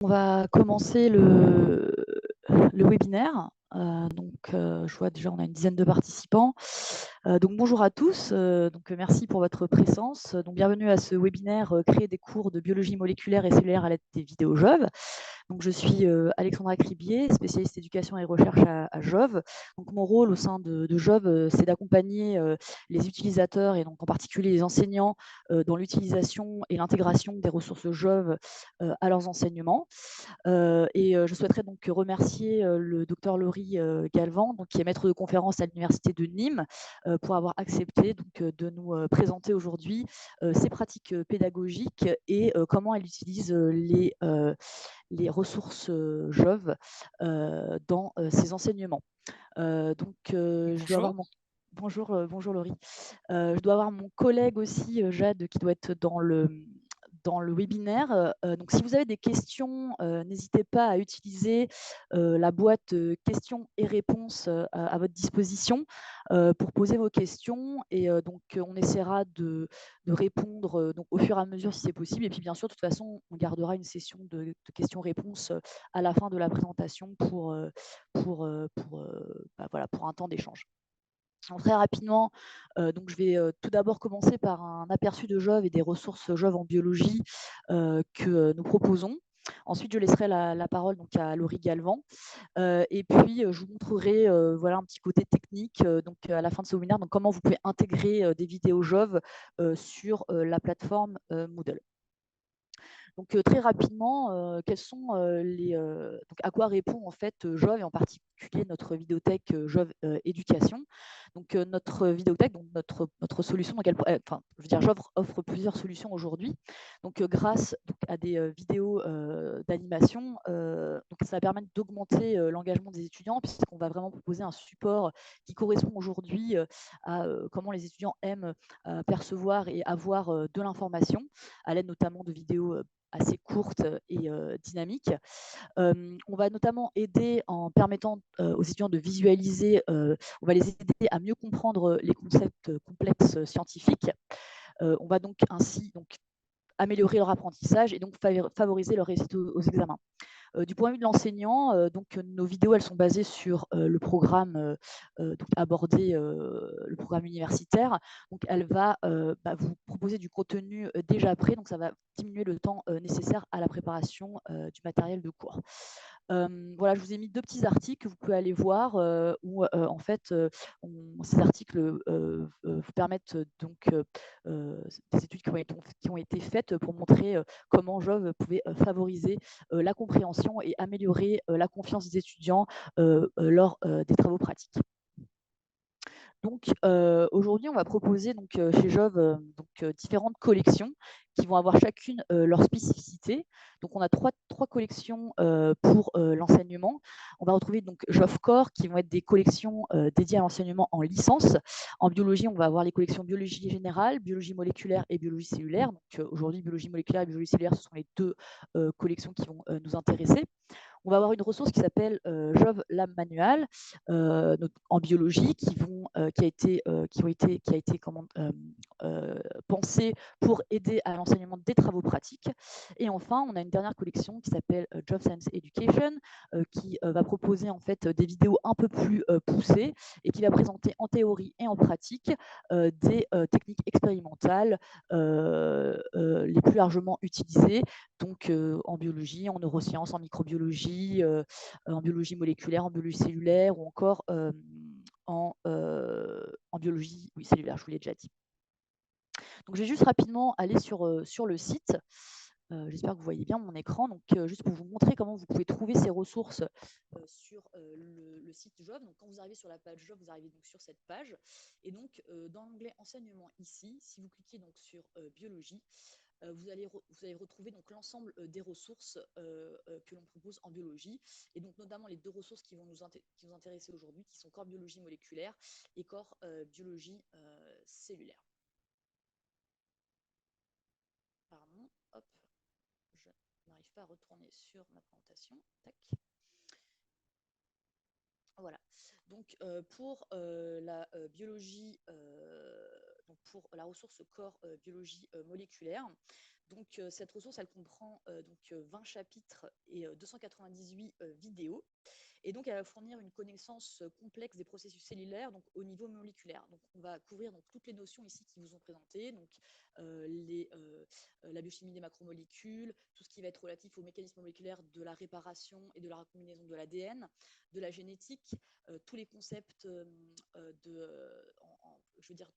On va commencer le webinaire. Je vois déjà on a une dizaine de participants. Donc bonjour à tous. Merci pour votre présence. Donc bienvenue à ce webinaire créer des cours de biologie moléculaire et cellulaire à l'aide des vidéos JOV. Donc, je suis Alexandra Cribier, spécialiste éducation et recherche à JOV. Donc, mon rôle au sein de JOV, c'est d'accompagner les utilisateurs et donc en particulier les enseignants dans l'utilisation et l'intégration des ressources JOV à leurs enseignements. Je souhaiterais donc remercier le docteur Laurie Galvan, donc, qui est maître de conférence à l'université de Nîmes, pour avoir accepté donc, de nous présenter aujourd'hui ses pratiques pédagogiques et comment elle utilise les ressources JOV dans ses enseignements. Je dois avoir Bonjour. mon bonjour Laurie. Je dois avoir mon collègue aussi, Jade, qui doit être dans le webinaire. Donc, si vous avez des questions, n'hésitez pas à utiliser la boîte questions et réponses à votre disposition pour poser vos questions. On essaiera de répondre donc, au fur et à mesure si c'est possible. Et puis, bien sûr, de toute façon, on gardera une session de questions-réponses à la fin de la présentation pour un temps d'échange. Donc, très rapidement, je vais tout d'abord commencer par un aperçu de JOV et des ressources JOV en biologie que nous proposons. Ensuite, je laisserai la parole donc, à Laurie Galvan. Et puis, je vous montrerai un petit côté technique à la fin de ce webinaire, donc comment vous pouvez intégrer des vidéos JOV sur la plateforme Moodle. Donc, très rapidement, quels sont à quoi répond en fait JOV et en particulier notre vidéothèque JOV Éducation. Donc, notre vidéothèque, donc notre solution, JOV offre plusieurs solutions aujourd'hui. Donc, grâce à des vidéos d'animation, ça permet d'augmenter l'engagement des étudiants puisqu'on va vraiment proposer un support qui correspond aujourd'hui à comment les étudiants aiment percevoir et avoir de l'information à l'aide notamment de vidéos assez courte et dynamique. On va notamment aider en permettant aux étudiants de visualiser, on va les aider à mieux comprendre les concepts complexes scientifiques. On va donc ainsi améliorer leur apprentissage et donc favoriser leur réussite aux examens. Du point de vue de l'enseignant, nos vidéos elles sont basées sur le programme abordé, le programme universitaire. Donc elle va vous proposer du contenu déjà prêt, donc ça va diminuer le temps nécessaire à la préparation du matériel de cours. Je vous ai mis deux petits articles que vous pouvez aller voir où en fait ces articles vous permettent des études qui ont été faites pour montrer comment JOV pouvait favoriser la compréhension et améliorer la confiance des étudiants lors des travaux pratiques. Donc aujourd'hui, on va proposer chez JOV différentes collections qui vont avoir chacune leur spécificité. Donc on a trois collections pour l'enseignement. On va retrouver donc JOV Core qui vont être des collections dédiées à l'enseignement en licence. En biologie, on va avoir les collections biologie générale, biologie moléculaire et biologie cellulaire. Donc aujourd'hui, biologie moléculaire et biologie cellulaire, ce sont les deux collections qui vont nous intéresser. On va avoir une ressource qui s'appelle JOV Lab Manual en biologie qui a été pensée pour aider à l'enseignement des travaux pratiques. Et enfin, on a une dernière collection qui s'appelle JOV Science Education qui va proposer en fait des vidéos un peu plus poussées et qui va présenter en théorie et en pratique des techniques expérimentales les plus largement utilisées donc en biologie, en neurosciences, en microbiologie, en biologie moléculaire, en biologie cellulaire ou encore en biologie cellulaire, je vous l'ai déjà dit. Donc, je vais juste rapidement aller sur le site. J'espère que vous voyez bien mon écran. Donc, juste pour vous montrer comment vous pouvez trouver ces ressources sur le site JOV. Donc, quand vous arrivez sur la page JOV, vous arrivez donc sur cette page. Et donc, dans l'onglet enseignement ici, si vous cliquez donc sur biologie, vous allez retrouver donc l'ensemble des ressources que l'on propose en biologie, et donc notamment les deux ressources qui vont nous intéresser aujourd'hui, qui sont corps biologie moléculaire et corps biologie cellulaire. Pardon, hop, je n'arrive pas à retourner sur ma présentation. Tac. Voilà. Donc pour la biologie, pour la ressource corps biologie moléculaire, Donc, cette ressource, elle comprend 20 chapitres et 298 vidéos. Et donc, elle va fournir une connaissance complexe des processus cellulaires donc, au niveau moléculaire. Donc, on va couvrir donc, toutes les notions ici qui vous ont présentées, donc la biochimie des macromolécules, tout ce qui va être relatif aux mécanismes moléculaires de la réparation et de la recombinaison de l'ADN, de la génétique, tous les concepts je veux dire,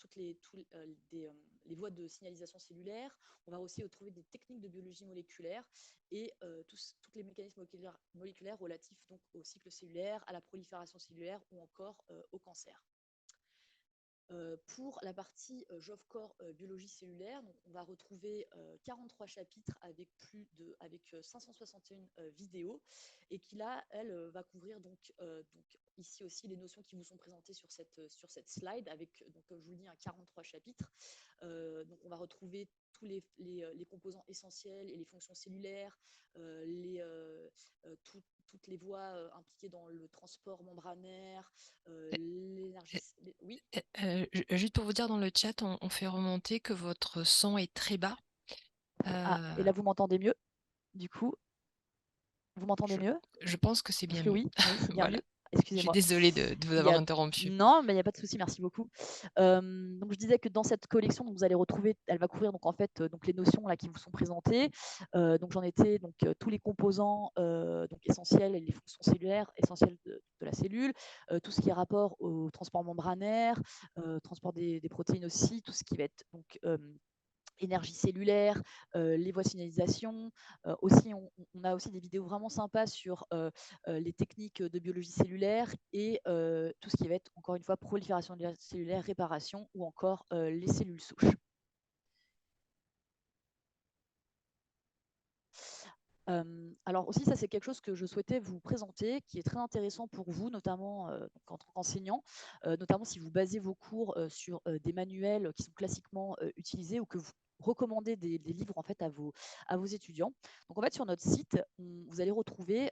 les voies de signalisation cellulaire. On va aussi retrouver des techniques de biologie moléculaire et tous les mécanismes moléculaires relatifs donc, au cycle cellulaire, à la prolifération cellulaire ou encore au cancer. Pour la partie JOV-Corps biologie cellulaire, donc on va retrouver 43 chapitres avec 561 vidéos et qui là, elle va couvrir donc ici aussi les notions qui vous sont présentées sur cette slide avec, donc, comme je vous le dis, 43 chapitres. Donc on va retrouver tous les composants essentiels et les fonctions cellulaires, toutes les voies impliquées dans le transport membranaire, l'énergie. Oui. Juste pour vous dire, dans le chat, on fait remonter que votre son est très bas. Et là, vous m'entendez mieux, du coup? Vous m'entendez mieux? Je pense que c'est Parce bien que mieux. oui, c'est bien Voilà. mieux. Je suis Excusez-moi. désolée de vous avoir interrompu. Non, mais il n'y a pas de souci, merci beaucoup. Donc je disais que dans cette collection, donc, vous allez retrouver, elle va couvrir donc en fait donc les notions là qui vous sont présentées. Donc j'en étais donc tous les composants donc essentiels et les fonctions cellulaires essentielles de la cellule, tout ce qui est rapport au transport membranaire, transport des protéines aussi, tout ce qui va être donc énergie cellulaire, les voies de signalisation. Aussi, on a aussi des vidéos vraiment sympas sur les techniques de biologie cellulaire et tout ce qui va être, encore une fois, prolifération cellulaire, réparation ou encore les cellules souches. Alors aussi, ça c'est quelque chose que je souhaitais vous présenter, qui est très intéressant pour vous, notamment en tant qu'enseignant, notamment si vous basez vos cours sur des manuels qui sont classiquement utilisés ou que vous recommandez des livres en fait à vos étudiants. Donc en fait sur notre site, vous allez retrouver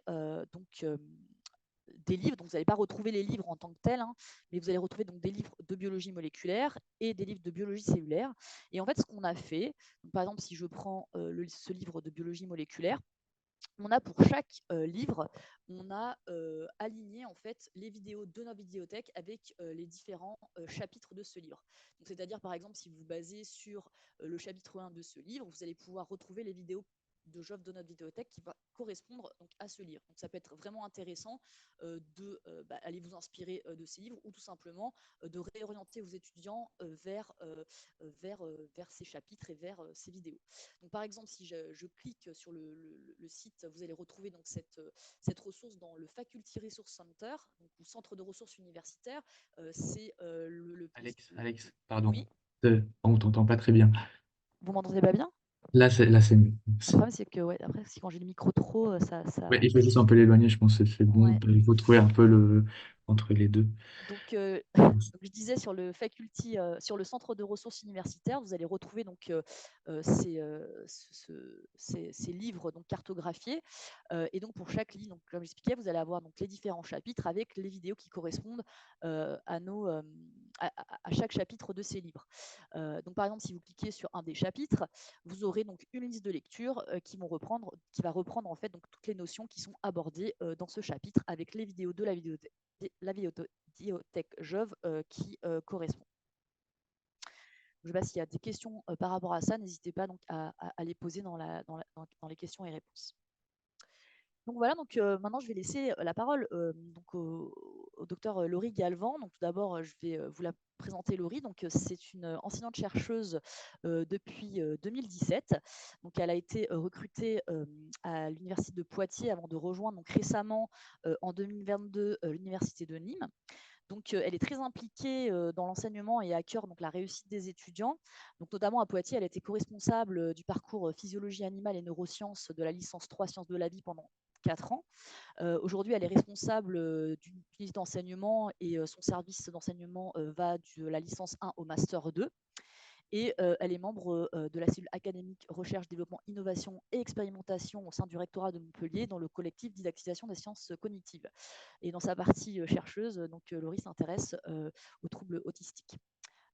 des livres, donc vous n'allez pas retrouver les livres en tant que tels, hein, mais vous allez retrouver donc des livres de biologie moléculaire et des livres de biologie cellulaire. Et en fait, ce qu'on a fait, donc, par exemple, si je prends ce livre de biologie moléculaire, on a pour chaque livre, on a aligné en fait les vidéos de notre vidéothèque avec les différents chapitres de ce livre. C'est-à-dire par exemple si vous vous basez sur le chapitre 1 de ce livre, vous allez pouvoir retrouver les vidéos de Job de notre vidéothèque qui va correspondre donc, à ce livre. Donc ça peut être vraiment intéressant d'aller vous inspirer de ces livres ou tout simplement de réorienter vos étudiants vers ces chapitres et vers ces vidéos. Donc, par exemple, si je clique sur le site, vous allez retrouver donc cette ressource dans le Faculty Resource Center, donc, ou centre de ressources universitaires. C'est Alex, pardon. Oui. On t'entend pas très bien. Vous m'entendez pas bien? Là, c'est mieux. Le problème, c'est que après, quand j'ai le micro trop, ça. Ouais, il faut juste un peu l'éloigner, je pense que c'est bon. Ouais. Il faut trouver un peu entre les deux. Donc, je disais sur le faculty, sur le centre de ressources universitaires, vous allez retrouver donc ces livres donc cartographiés. Et donc pour chaque livre, donc comme j'expliquais, vous allez avoir donc les différents chapitres avec les vidéos qui correspondent à chaque chapitre de ces livres. Donc par exemple, si vous cliquez sur un des chapitres, vous aurez donc une liste de lecture qui va reprendre en fait donc toutes les notions qui sont abordées dans ce chapitre avec les vidéos de la vidéothèque Jove qui correspond. Je ne sais pas s'il y a des questions par rapport à ça, n'hésitez pas donc à les poser dans les questions et réponses. Donc voilà, donc maintenant je vais laisser la parole donc au docteur Laurie Galvan. Donc tout d'abord, je vais vous la présenter Laurie. Donc c'est une enseignante chercheuse depuis 2017. Donc elle a été recrutée à l'université de Poitiers avant de rejoindre donc récemment en 2022 l'université de Nîmes. Donc, elle est très impliquée dans l'enseignement et à cœur donc, la réussite des étudiants. Donc, notamment à Poitiers, elle a été co-responsable du parcours physiologie animale et neurosciences de la licence 3 sciences de la vie pendant 4 ans. Aujourd'hui, elle est responsable d'une unité d'enseignement et son service d'enseignement va de la licence 1 au master 2. Et elle est membre de la cellule académique recherche, développement, innovation et expérimentation au sein du rectorat de Montpellier dans le collectif didactisation des sciences cognitives. Et dans sa partie chercheuse, donc Laurie s'intéresse aux troubles autistiques.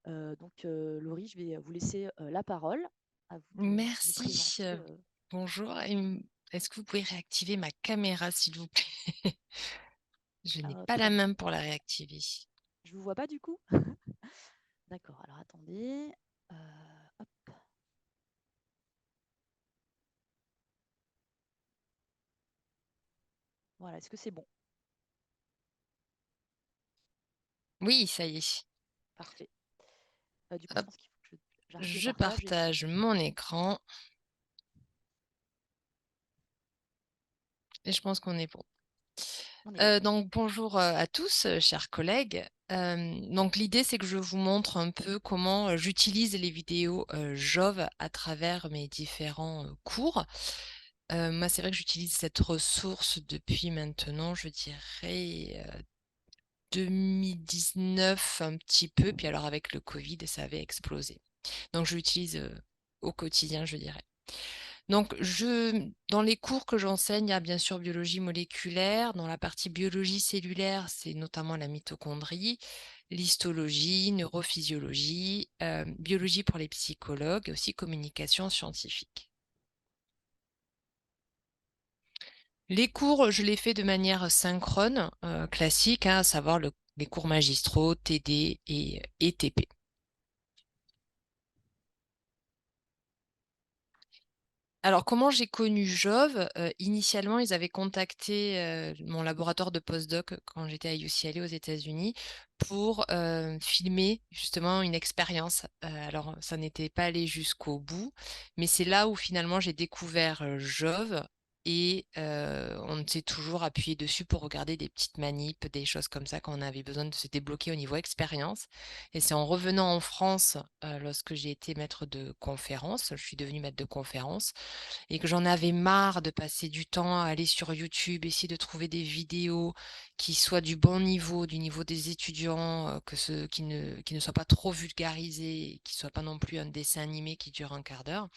Donc Laurie, je vais vous laisser la parole. À vous de nous Merci. présenter. Bonjour. Est-ce que vous pouvez réactiver ma caméra, s'il vous plaît? Je n'ai pas la Pardon, main pour la réactiver. je vous vois pas du coup? D'accord, alors attendez. Hop. Voilà, est-ce que c'est bon? Oui, ça y est. Parfait. Du coup, je Hop, pense qu'il faut que j'arrête le je partage et partage mon écran et je pense qu'on est bon. on est bon. Donc bonjour, à tous, chers collègues. Donc l'idée, c'est que je vous montre un peu comment, j'utilise les vidéos, Jove à travers mes différents, cours. Moi, c'est vrai que j'utilise cette ressource depuis maintenant, je dirais, 2019 un petit peu, puis alors avec le covid, ça avait explosé. Donc je l'utilise, au quotidien, je dirais. Donc dans les cours que j'enseigne, il y a bien sûr biologie moléculaire. Dans la partie biologie cellulaire, c'est notamment la mitochondrie, l'histologie, neurophysiologie, biologie pour les psychologues et aussi communication scientifique. Les cours, je les fais de manière synchrone, classique, hein, à savoir les cours magistraux, TD et TP. Alors, comment j'ai connu Jove? Initialement, ils avaient contacté, mon laboratoire de postdoc quand j'étais à UCLA aux États-Unis pour, filmer justement une expérience. Alors, ça n'était pas allé jusqu'au bout, mais c'est là où finalement j'ai découvert, Jove et on s'est toujours appuyé dessus pour regarder des petites manips, des choses comme ça quand on avait besoin de se débloquer au niveau expérience et c'est en revenant en France, lorsque j'ai été maître de conférence, je suis devenue maître de conférence, et que j'en avais marre de passer du temps à aller sur YouTube, essayer de trouver des vidéos qui soient du bon niveau, du niveau des étudiants, qui ne soient pas trop vulgarisés, qui ne soient pas non plus un dessin animé qui dure un quart d'heure,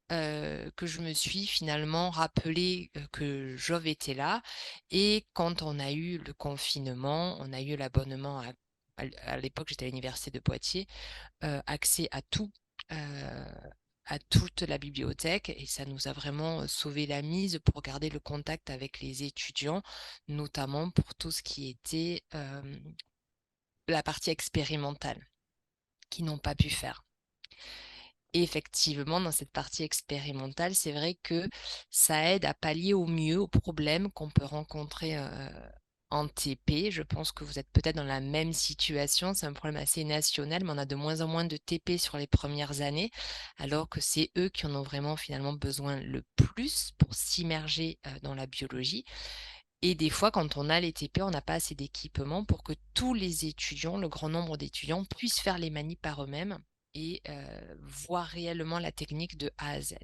que je me suis finalement rappelé que Jove était là. Et quand on a eu le confinement, on a eu l'abonnement à l'époque, j'étais à l'université de Poitiers, accès à toute la bibliothèque et ça nous a vraiment sauvé la mise pour garder le contact avec les étudiants, notamment pour tout ce qui était la partie expérimentale qu'ils n'ont pas pu faire. Et effectivement, dans cette partie expérimentale, c'est vrai que ça aide à pallier au mieux aux problèmes qu'on peut rencontrer en TP. Je pense que vous êtes peut-être dans la même situation. C'est un problème assez national, mais on a de moins en moins de TP sur les premières années, alors que c'est eux qui en ont vraiment finalement besoin le plus pour s'immerger dans la biologie. Et des fois, quand on a les TP, on n'a pas assez d'équipement pour que tous les étudiants, le grand nombre d'étudiants, puissent faire les manips par eux-mêmes et voir réellement la technique de A à Z.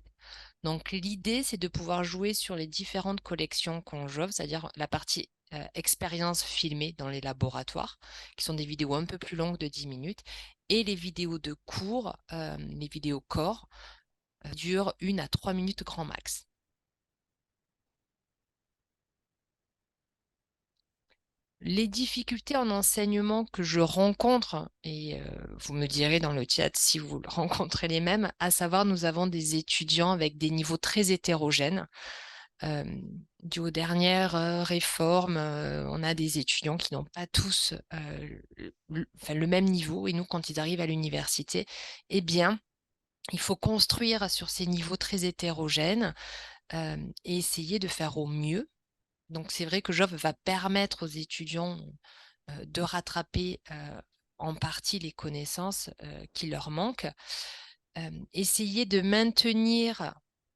Donc l'idée, c'est de pouvoir jouer sur les différentes collections qu'on Jove, c'est-à-dire la partie expérience filmée dans les laboratoires, qui sont des vidéos un peu plus longues de 10 minutes, et les vidéos de cours, les vidéos corps, durent 1 à 3 minutes grand max. Les difficultés en enseignement que je rencontre, et vous me direz dans le chat si vous rencontrez les mêmes, à savoir nous avons des étudiants avec des niveaux très hétérogènes. Dû aux dernières réformes, on a des étudiants qui n'ont pas tous le même niveau et nous, quand ils arrivent à l'université, eh bien, il faut construire sur ces niveaux très hétérogènes et essayer de faire au mieux. Donc c'est vrai que Jove va permettre aux étudiants de rattraper en partie les connaissances qui leur manquent. Essayer de maintenir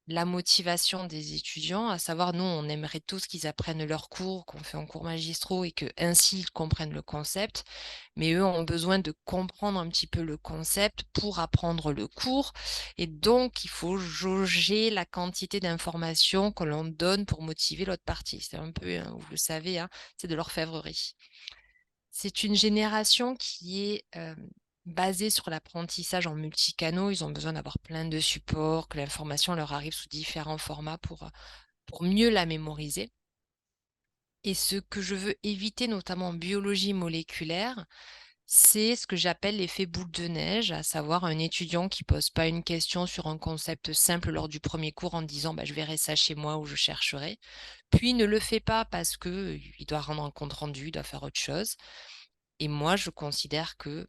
la motivation des étudiants, à savoir, nous, on aimerait tous qu'ils apprennent leurs cours, qu'on fait en cours magistraux et que ainsi ils comprennent le concept. Mais eux ont besoin de comprendre un petit peu le concept pour apprendre le cours. Et donc, il faut jauger la quantité d'informations que l'on donne pour motiver l'autre partie. C'est un peu, hein, vous le savez, hein, c'est de l'orfèvrerie. C'est une génération qui est basée sur l'apprentissage en multicanaux. Ils ont besoin d'avoir plein de supports, que l'information leur arrive sous différents formats pour mieux la mémoriser. Et ce que je veux éviter, notamment en biologie moléculaire, c'est ce que j'appelle l'effet boule de neige, à savoir un étudiant qui pose pas une question sur un concept simple lors du premier cours en disant bah, je verrai ça chez moi ou je chercherai, puis ne le fait pas parce que il doit rendre un compte rendu, il doit faire autre chose. Et moi, je considère que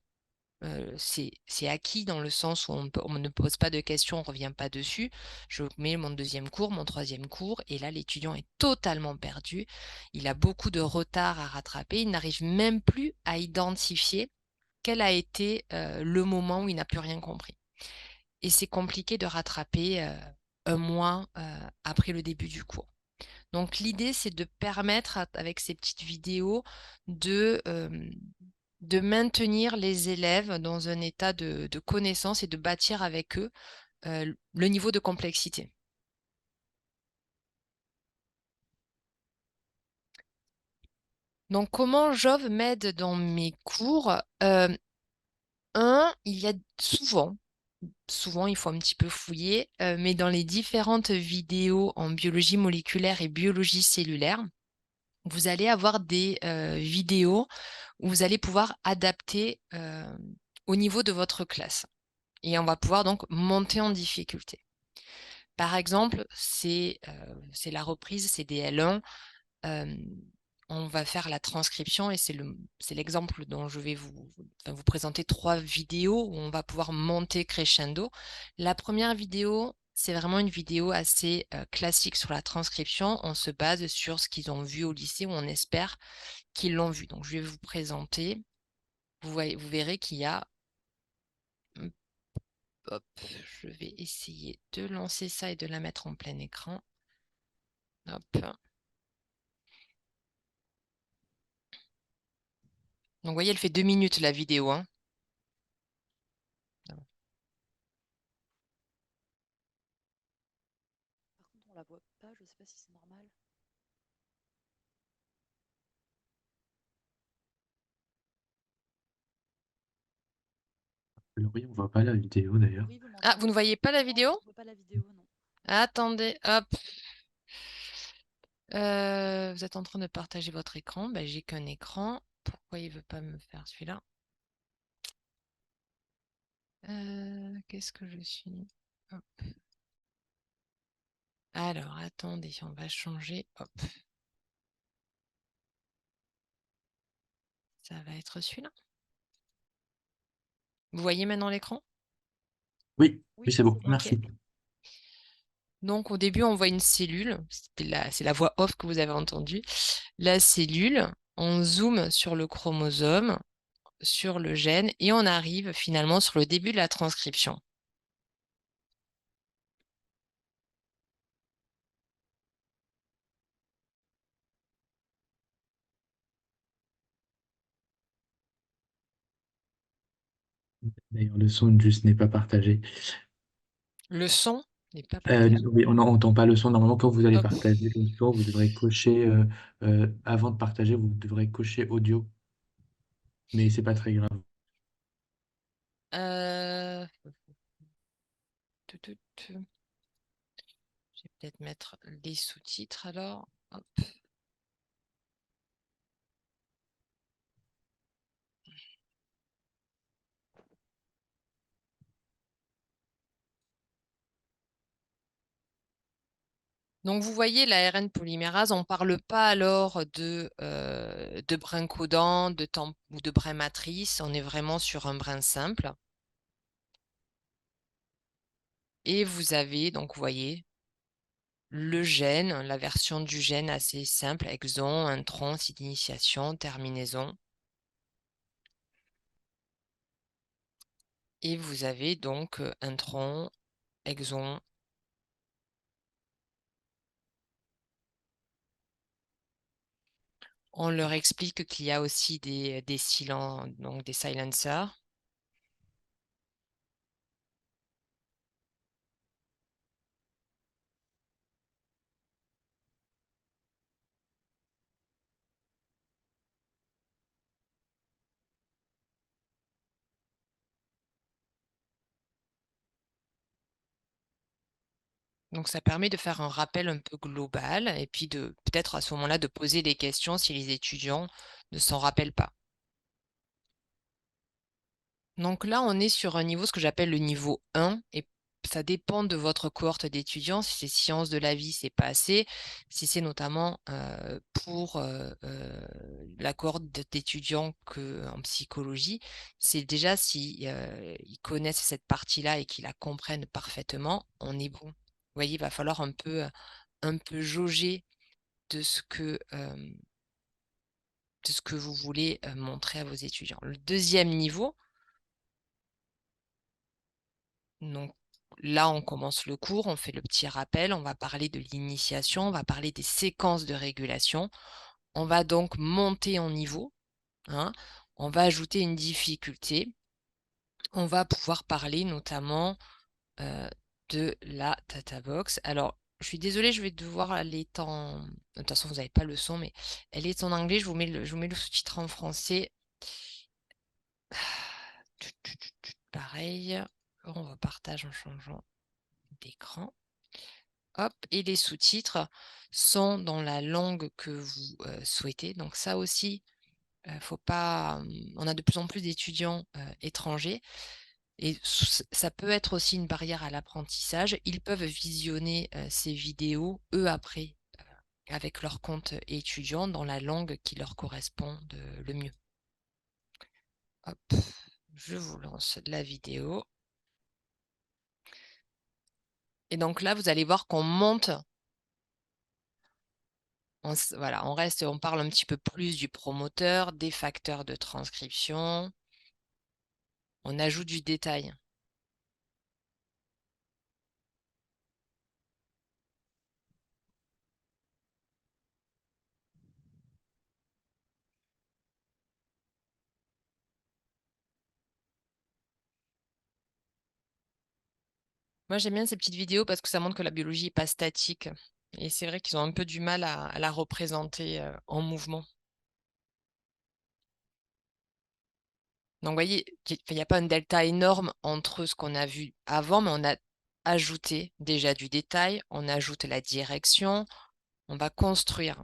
c'est acquis dans le sens où on ne pose pas de questions, on ne revient pas dessus. Je mets mon deuxième cours, mon troisième cours, et là, l'étudiant est totalement perdu. Il a beaucoup de retard à rattraper. Il n'arrive même plus à identifier quel a été le moment où il n'a plus rien compris. Et c'est compliqué de rattraper un mois après le début du cours. Donc l'idée, c'est de permettre, avec ces petites vidéos, de maintenir les élèves dans un état de connaissance et de bâtir avec eux le niveau de complexité. Donc comment Jove m'aide dans mes cours? Il y a souvent il faut un petit peu fouiller, mais dans les différentes vidéos en biologie moléculaire et biologie cellulaire, vous allez avoir des vidéos où vous allez pouvoir adapter au niveau de votre classe. Et on va pouvoir donc monter en difficulté. Par exemple, c'est la reprise, c'est des L1. On va faire la transcription et c'est l'exemple dont je vais vous présenter 3 vidéos où on va pouvoir monter crescendo. La première vidéo, c'est vraiment une vidéo assez classique sur la transcription. On se base sur ce qu'ils ont vu au lycée ou on espère qu'ils l'ont vu. Donc, je vais vous présenter. Vous verrez qu'il y a... Hop, je vais essayer de lancer ça et de la mettre en plein écran. Hop. Donc, vous voyez, elle fait 2 minutes la vidéo. Hein. Par contre, on la voit pas, je sais pas si c'est normal. Laurie, on voit pas la vidéo d'ailleurs. Laurie, vous Ah, vous m'entendez? ne voyez pas la Non, vidéo? je vois pas la vidéo, non. Attendez, hop. Vous êtes en train de partager votre écran. Ben, j'ai qu'un écran. Pourquoi il ne veut pas me faire celui-là? Qu'est-ce que je suis? Hop. Alors, attendez, on va changer. Hop. Ça va être celui-là. Vous voyez maintenant l'écran? Oui, Oui, oui, c'est bon, c'est bon. merci. Donc, au début, on voit une cellule. C'est la voix off que vous avez entendue. La cellule, on zoome sur le chromosome, sur le gène, et on arrive finalement sur le début de la transcription. D'ailleurs, le son juste n'est pas partagé. Le son n'est pas partagé. Oui, on n'entend pas le son. Normalement, quand vous allez Hop. partager le son, vous devrez cocher, avant de partager, vous devrez cocher audio, mais c'est pas très grave. Euh, Je vais peut-être mettre les sous-titres alors. Hop. Donc, vous voyez, l'ARN polymérase, on ne parle pas alors de brin codant ou de brin matrice. On est vraiment sur un brin simple. Et vous avez, donc, vous voyez, le gène, la version du gène assez simple, exon, intron, site d'initiation, terminaison. Et vous avez donc intron, exon. On leur explique qu'il y a aussi des donc des silencers. Donc, ça permet de faire un rappel un peu global et puis de peut-être à ce moment-là de poser des questions si les étudiants ne s'en rappellent pas. Donc là, on est sur un niveau, ce que j'appelle le niveau 1, et ça dépend de votre cohorte d'étudiants. Si c'est sciences de la vie, c'est pas assez. Si c'est notamment pour la cohorte d'étudiants en psychologie, c'est déjà si ils connaissent cette partie-là et qu'ils la comprennent parfaitement, on est bon. Vous voyez, il va falloir un peu jauger de de ce que vous voulez montrer à vos étudiants. Le deuxième niveau, donc là, on commence le cours, on fait le petit rappel, on va parler de l'initiation, on va parler des séquences de régulation. On va donc monter en niveau, hein. On va ajouter une difficulté. On va pouvoir parler notamment de la data box. Alors, je suis désolée, je vais devoir elle est en de toute façon, vous n'avez pas le son, mais elle est en anglais. Je vous mets le sous-titre en français. Pareil, on repartage en changeant d'écran. Hop, et les sous-titres sont dans la langue que vous souhaitez. Donc ça aussi, faut pas. On a de plus en plus d'étudiants étrangers et ça peut être aussi une barrière à l'apprentissage. Ils peuvent visionner ces vidéos, eux après, avec leur compte étudiant dans la langue qui leur correspond le mieux. Hop, je vous lance la vidéo. Et donc là, vous allez voir qu'on monte. Voilà, on parle un petit peu plus du promoteur, des facteurs de transcription. On ajoute du détail. Moi, j'aime bien ces petites vidéos parce que ça montre que la biologie n'est pas statique. Et c'est vrai qu'ils ont un peu du mal à la représenter en mouvement. Donc, vous voyez, il n'y a pas un delta énorme entre ce qu'on a vu avant, mais on a ajouté déjà du détail, on ajoute la direction, on va construire.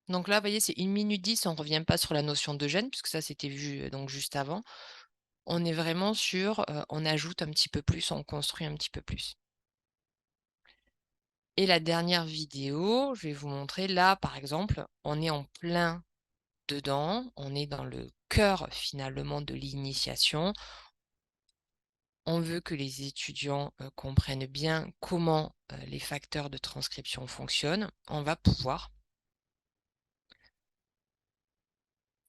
Donc là, vous voyez, c'est 1 minute 10, on ne revient pas sur la notion de gène, puisque ça, c'était vu donc juste avant. On est vraiment sur, on ajoute un petit peu plus, on construit un petit peu plus. Et la dernière vidéo, je vais vous montrer là, par exemple, on est en plein dedans, on est dans le cœur finalement de l'initiation. On veut que les étudiants comprennent bien comment les facteurs de transcription fonctionnent. On va pouvoir,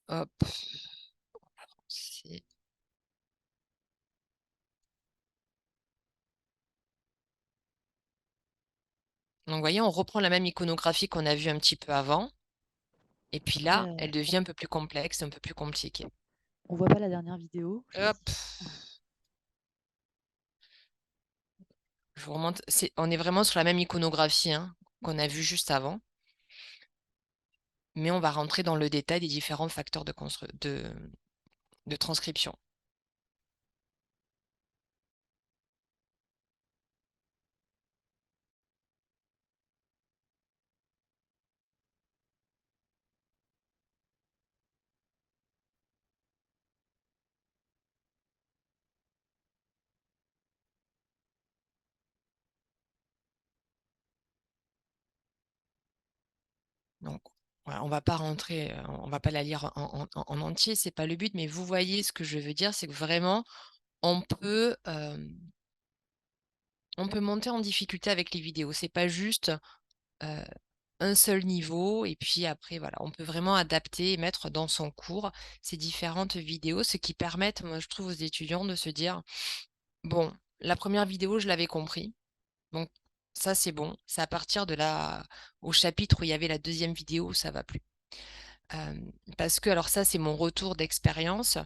hop, avancer. Donc, vous voyez, on reprend la même iconographie qu'on a vue un petit peu avant. Et puis là, Après, elle devient un peu plus complexe, un peu plus compliquée. on voit pas la dernière vidéo. Hop, je vous remonte. On est vraiment sur la même iconographie hein, qu'on a vu juste avant. Mais on va rentrer dans le détail des différents facteurs de transcription. Donc, voilà, on va pas rentrer, on va pas la lire en entier, c'est pas le but, mais vous voyez ce que je veux dire, c'est que vraiment, on peut monter en difficulté avec les vidéos. C'est pas juste un seul niveau, et puis après, voilà, on peut vraiment adapter et mettre dans son cours ces différentes vidéos, ce qui permettent, moi, je trouve, aux étudiants de se dire, bon, la première vidéo, je l'avais compris, donc ça, c'est bon. C'est à partir de là, au chapitre où il y avait la deuxième vidéo, ça va plus. Parce que, alors ça, c'est mon retour d'expérience.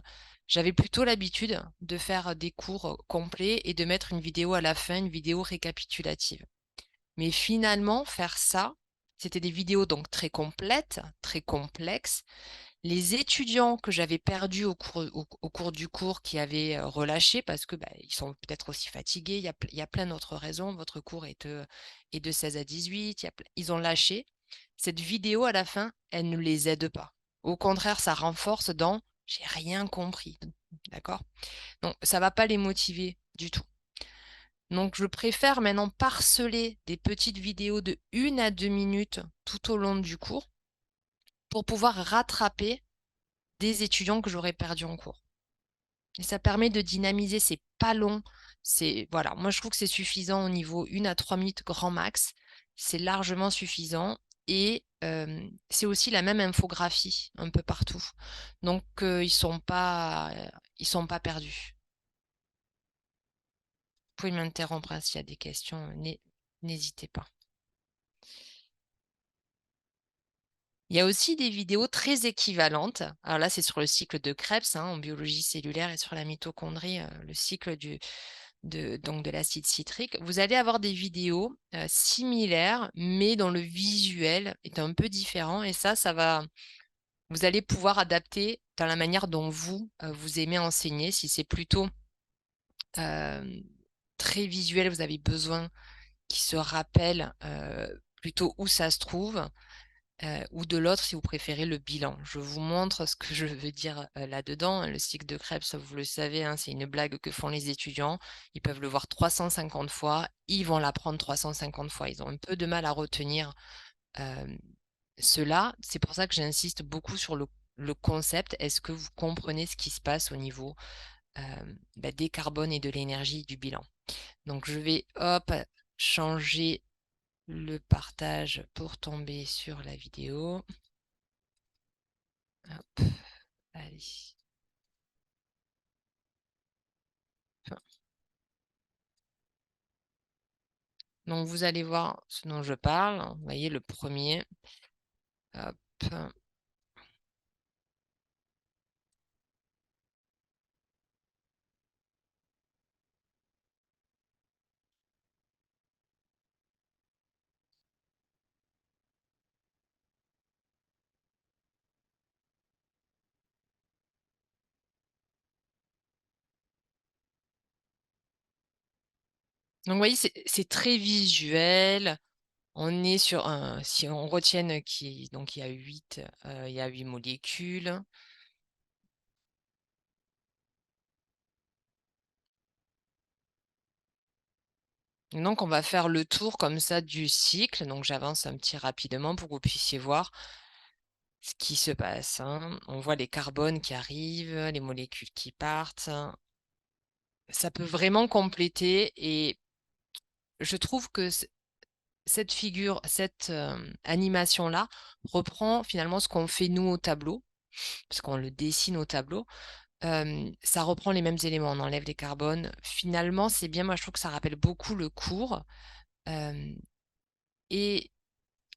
J'avais plutôt l'habitude de faire des cours complets et de mettre une vidéo à la fin, une vidéo récapitulative. Mais finalement, faire ça, C'était des vidéos donc très complètes, très complexes. Les étudiants que j'avais perdus au cours du cours qui avaient relâché parce que ils sont peut-être aussi fatigués, il y a plein d'autres raisons. Votre cours est de 16 à 18, ils ont lâché. Cette vidéo, à la fin, elle ne les aide pas. Au contraire, ça renforce dans j'ai rien compris. D'accord? Donc, ça va pas les motiver du tout. Donc, je préfère maintenant parceler des petites vidéos de 1 à 2 minutes tout au long du cours pour pouvoir rattraper des étudiants que j'aurais perdus en cours. Et ça permet de dynamiser, c'est pas long. Voilà, moi je trouve que c'est suffisant au niveau 1 à 3 minutes grand max. C'est largement suffisant. Et c'est aussi la même infographie un peu partout. Donc ils sont pas perdus. Vous pouvez m'interrompre hein, s'il y a des questions, n'hésitez pas. Il y a aussi des vidéos très équivalentes. Alors là, c'est sur le cycle de Krebs en biologie cellulaire et sur la mitochondrie, le cycle donc de l'acide citrique. Vous allez avoir des vidéos similaires, mais dont le visuel est un peu différent. Et vous allez pouvoir adapter dans la manière dont vous aimez enseigner. Si c'est plutôt très visuel, vous avez besoin qu'il se rappelle plutôt où ça se trouve. Ou de l'autre, si vous préférez le bilan. Je vous montre ce que je veux dire là-dedans. Le cycle de Krebs, vous le savez, c'est une blague que font les étudiants. Ils peuvent le voir 350 fois, ils vont l'apprendre 350 fois. Ils ont un peu de mal à retenir cela. C'est pour ça que j'insiste beaucoup sur le concept. Est-ce que vous comprenez ce qui se passe au niveau des carbones et de l'énergie du bilan? Donc je vais, hop, changer le partage pour tomber sur la vidéo. Hop, allez. Enfin, donc, vous allez voir ce dont je parle. Vous voyez le premier. Hop. Donc, vous voyez, c'est très visuel. On est sur un, si on retienne donc il y a 8 molécules. Donc, on va faire le tour comme ça du cycle. Donc, j'avance un petit rapidement pour que vous puissiez voir ce qui se passe. On voit les carbones qui arrivent, les molécules qui partent. Ça peut vraiment compléter et je trouve que cette animation-là reprend finalement ce qu'on fait nous au tableau, parce qu'on le dessine au tableau. Ça reprend les mêmes éléments, on enlève les carbones. Finalement, c'est bien, moi je trouve que ça rappelle beaucoup le cours. Et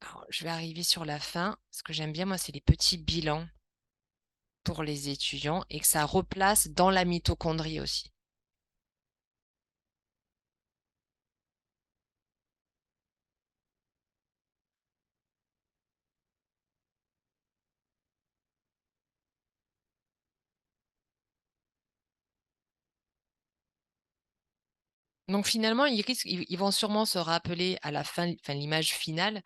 alors, je vais arriver sur la fin. Ce que j'aime bien, moi, c'est les petits bilans pour les étudiants et que ça replace dans la mitochondrie aussi. Donc finalement, ils vont sûrement se rappeler à la fin, enfin, l'image finale,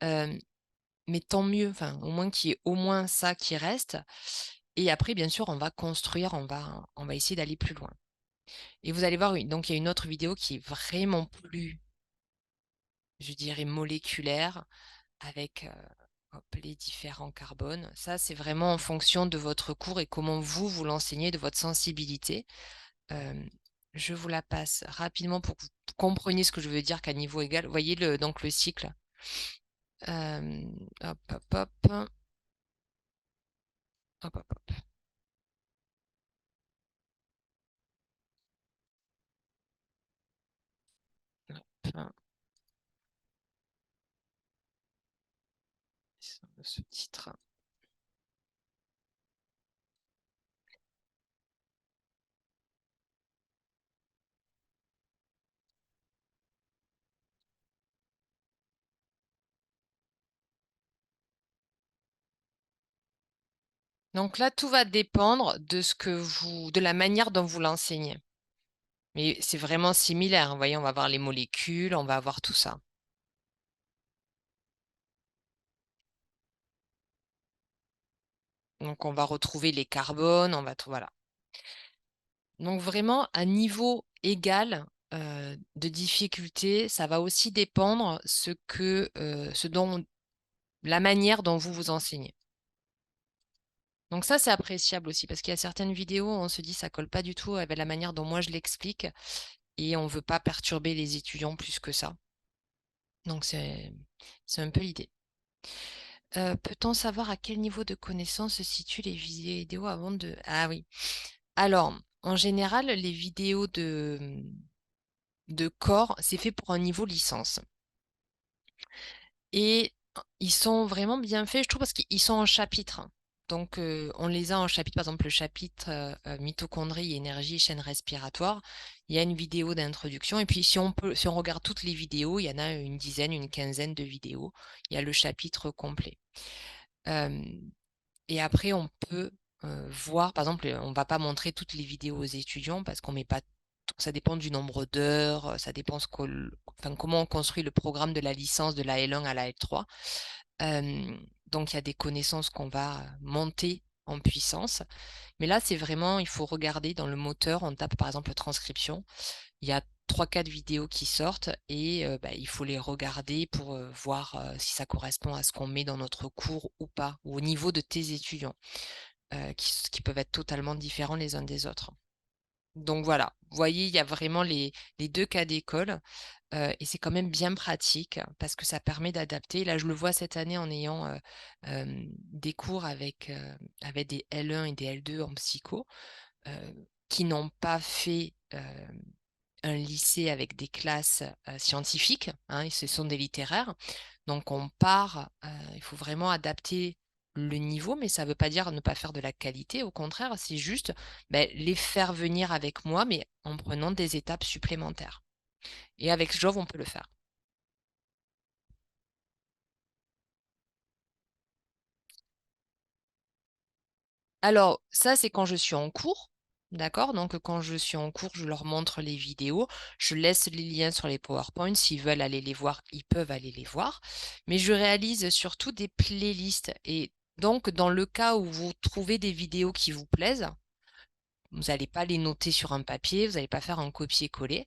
mais tant mieux, enfin, au moins qu'il y ait au moins ça qui reste. Et après, bien sûr, on va construire, on va essayer d'aller plus loin. Et vous allez voir, donc il y a une autre vidéo qui est vraiment plus, je dirais, moléculaire, avec hop, les différents carbones. Ça, c'est vraiment en fonction de votre cours et comment vous l'enseignez, de votre sensibilité. Euh, je vous la passe rapidement pour que vous compreniez ce que je veux dire qu'à niveau égal. Vous voyez donc le cycle. Hop, hop, hop. Hop, hop, hop. Hop. Ce titre. Donc là, tout va dépendre de la manière dont vous l'enseignez. Mais c'est vraiment similaire, hein. Vous voyez, on va voir les molécules, on va voir tout ça. Donc on va retrouver les carbones, voilà. Donc vraiment à niveau égal, de difficulté, ça va aussi dépendre la manière dont vous vous enseignez. Donc ça, c'est appréciable aussi parce qu'il y a certaines vidéos où on se dit: «Ça colle pas du tout avec la manière dont moi je l'explique» et on veut pas perturber les étudiants plus que ça. Donc c'est un peu l'idée. Peut-on savoir à quel niveau de connaissance se situent les vidéos avant de ah oui. Alors, en général, les vidéos de corps, c'est fait pour un niveau licence et ils sont vraiment bien faits, je trouve, parce qu'ils sont en chapitres. Donc, on les a en chapitre, par exemple, le chapitre, mitochondries, énergie, chaîne respiratoire. Il y a une vidéo d'introduction et puis si on regarde toutes les vidéos, il y en a une dizaine, une quinzaine de vidéos. Il y a le chapitre complet. Hem Et après, on peut, voir, par exemple, on va pas montrer toutes les vidéos aux étudiants parce qu'on met pas ça dépend du nombre d'heures, ça dépend enfin, comment on construit le programme de la licence de la L1 à la L3. Donc il y a des connaissances qu'on va monter en puissance. Mais là, c'est vraiment il faut regarder dans le moteur, on tape par exemple transcription. Il y a 3-4 vidéos qui sortent et bah, il faut les regarder pour, voir, si ça correspond à ce qu'on met dans notre cours ou pas, ou au niveau de tes étudiants, qui peuvent être totalement différents les uns des autres. Donc voilà, vous voyez, il y a vraiment les 2 cas d'école, et c'est quand même bien pratique parce que ça permet d'adapter. Là, je le vois cette année en ayant, des cours avec des L1 et des L2 en psycho, qui n'ont pas fait, un lycée avec des classes, scientifiques, hein, et ce sont des littéraires. Donc on part, il faut vraiment adapter le niveau, mais ça ne veut pas dire ne pas faire de la qualité, au contraire, c'est juste, beh, les faire venir avec moi, mais en prenant des étapes supplémentaires et avec Jove, on peut le faire. Alors ça, c'est quand je suis en cours, d'accord? Donc quand je suis en cours, je leur montre les vidéos, je laisse les liens sur les PowerPoint. S'ils veulent aller les voir, ils peuvent aller les voir. Mais je réalise surtout des playlists et donc dans le cas où vous trouvez des vidéos qui vous plaisent, vous n'allez pas les noter sur un papier, vous n'allez pas faire un copier-coller.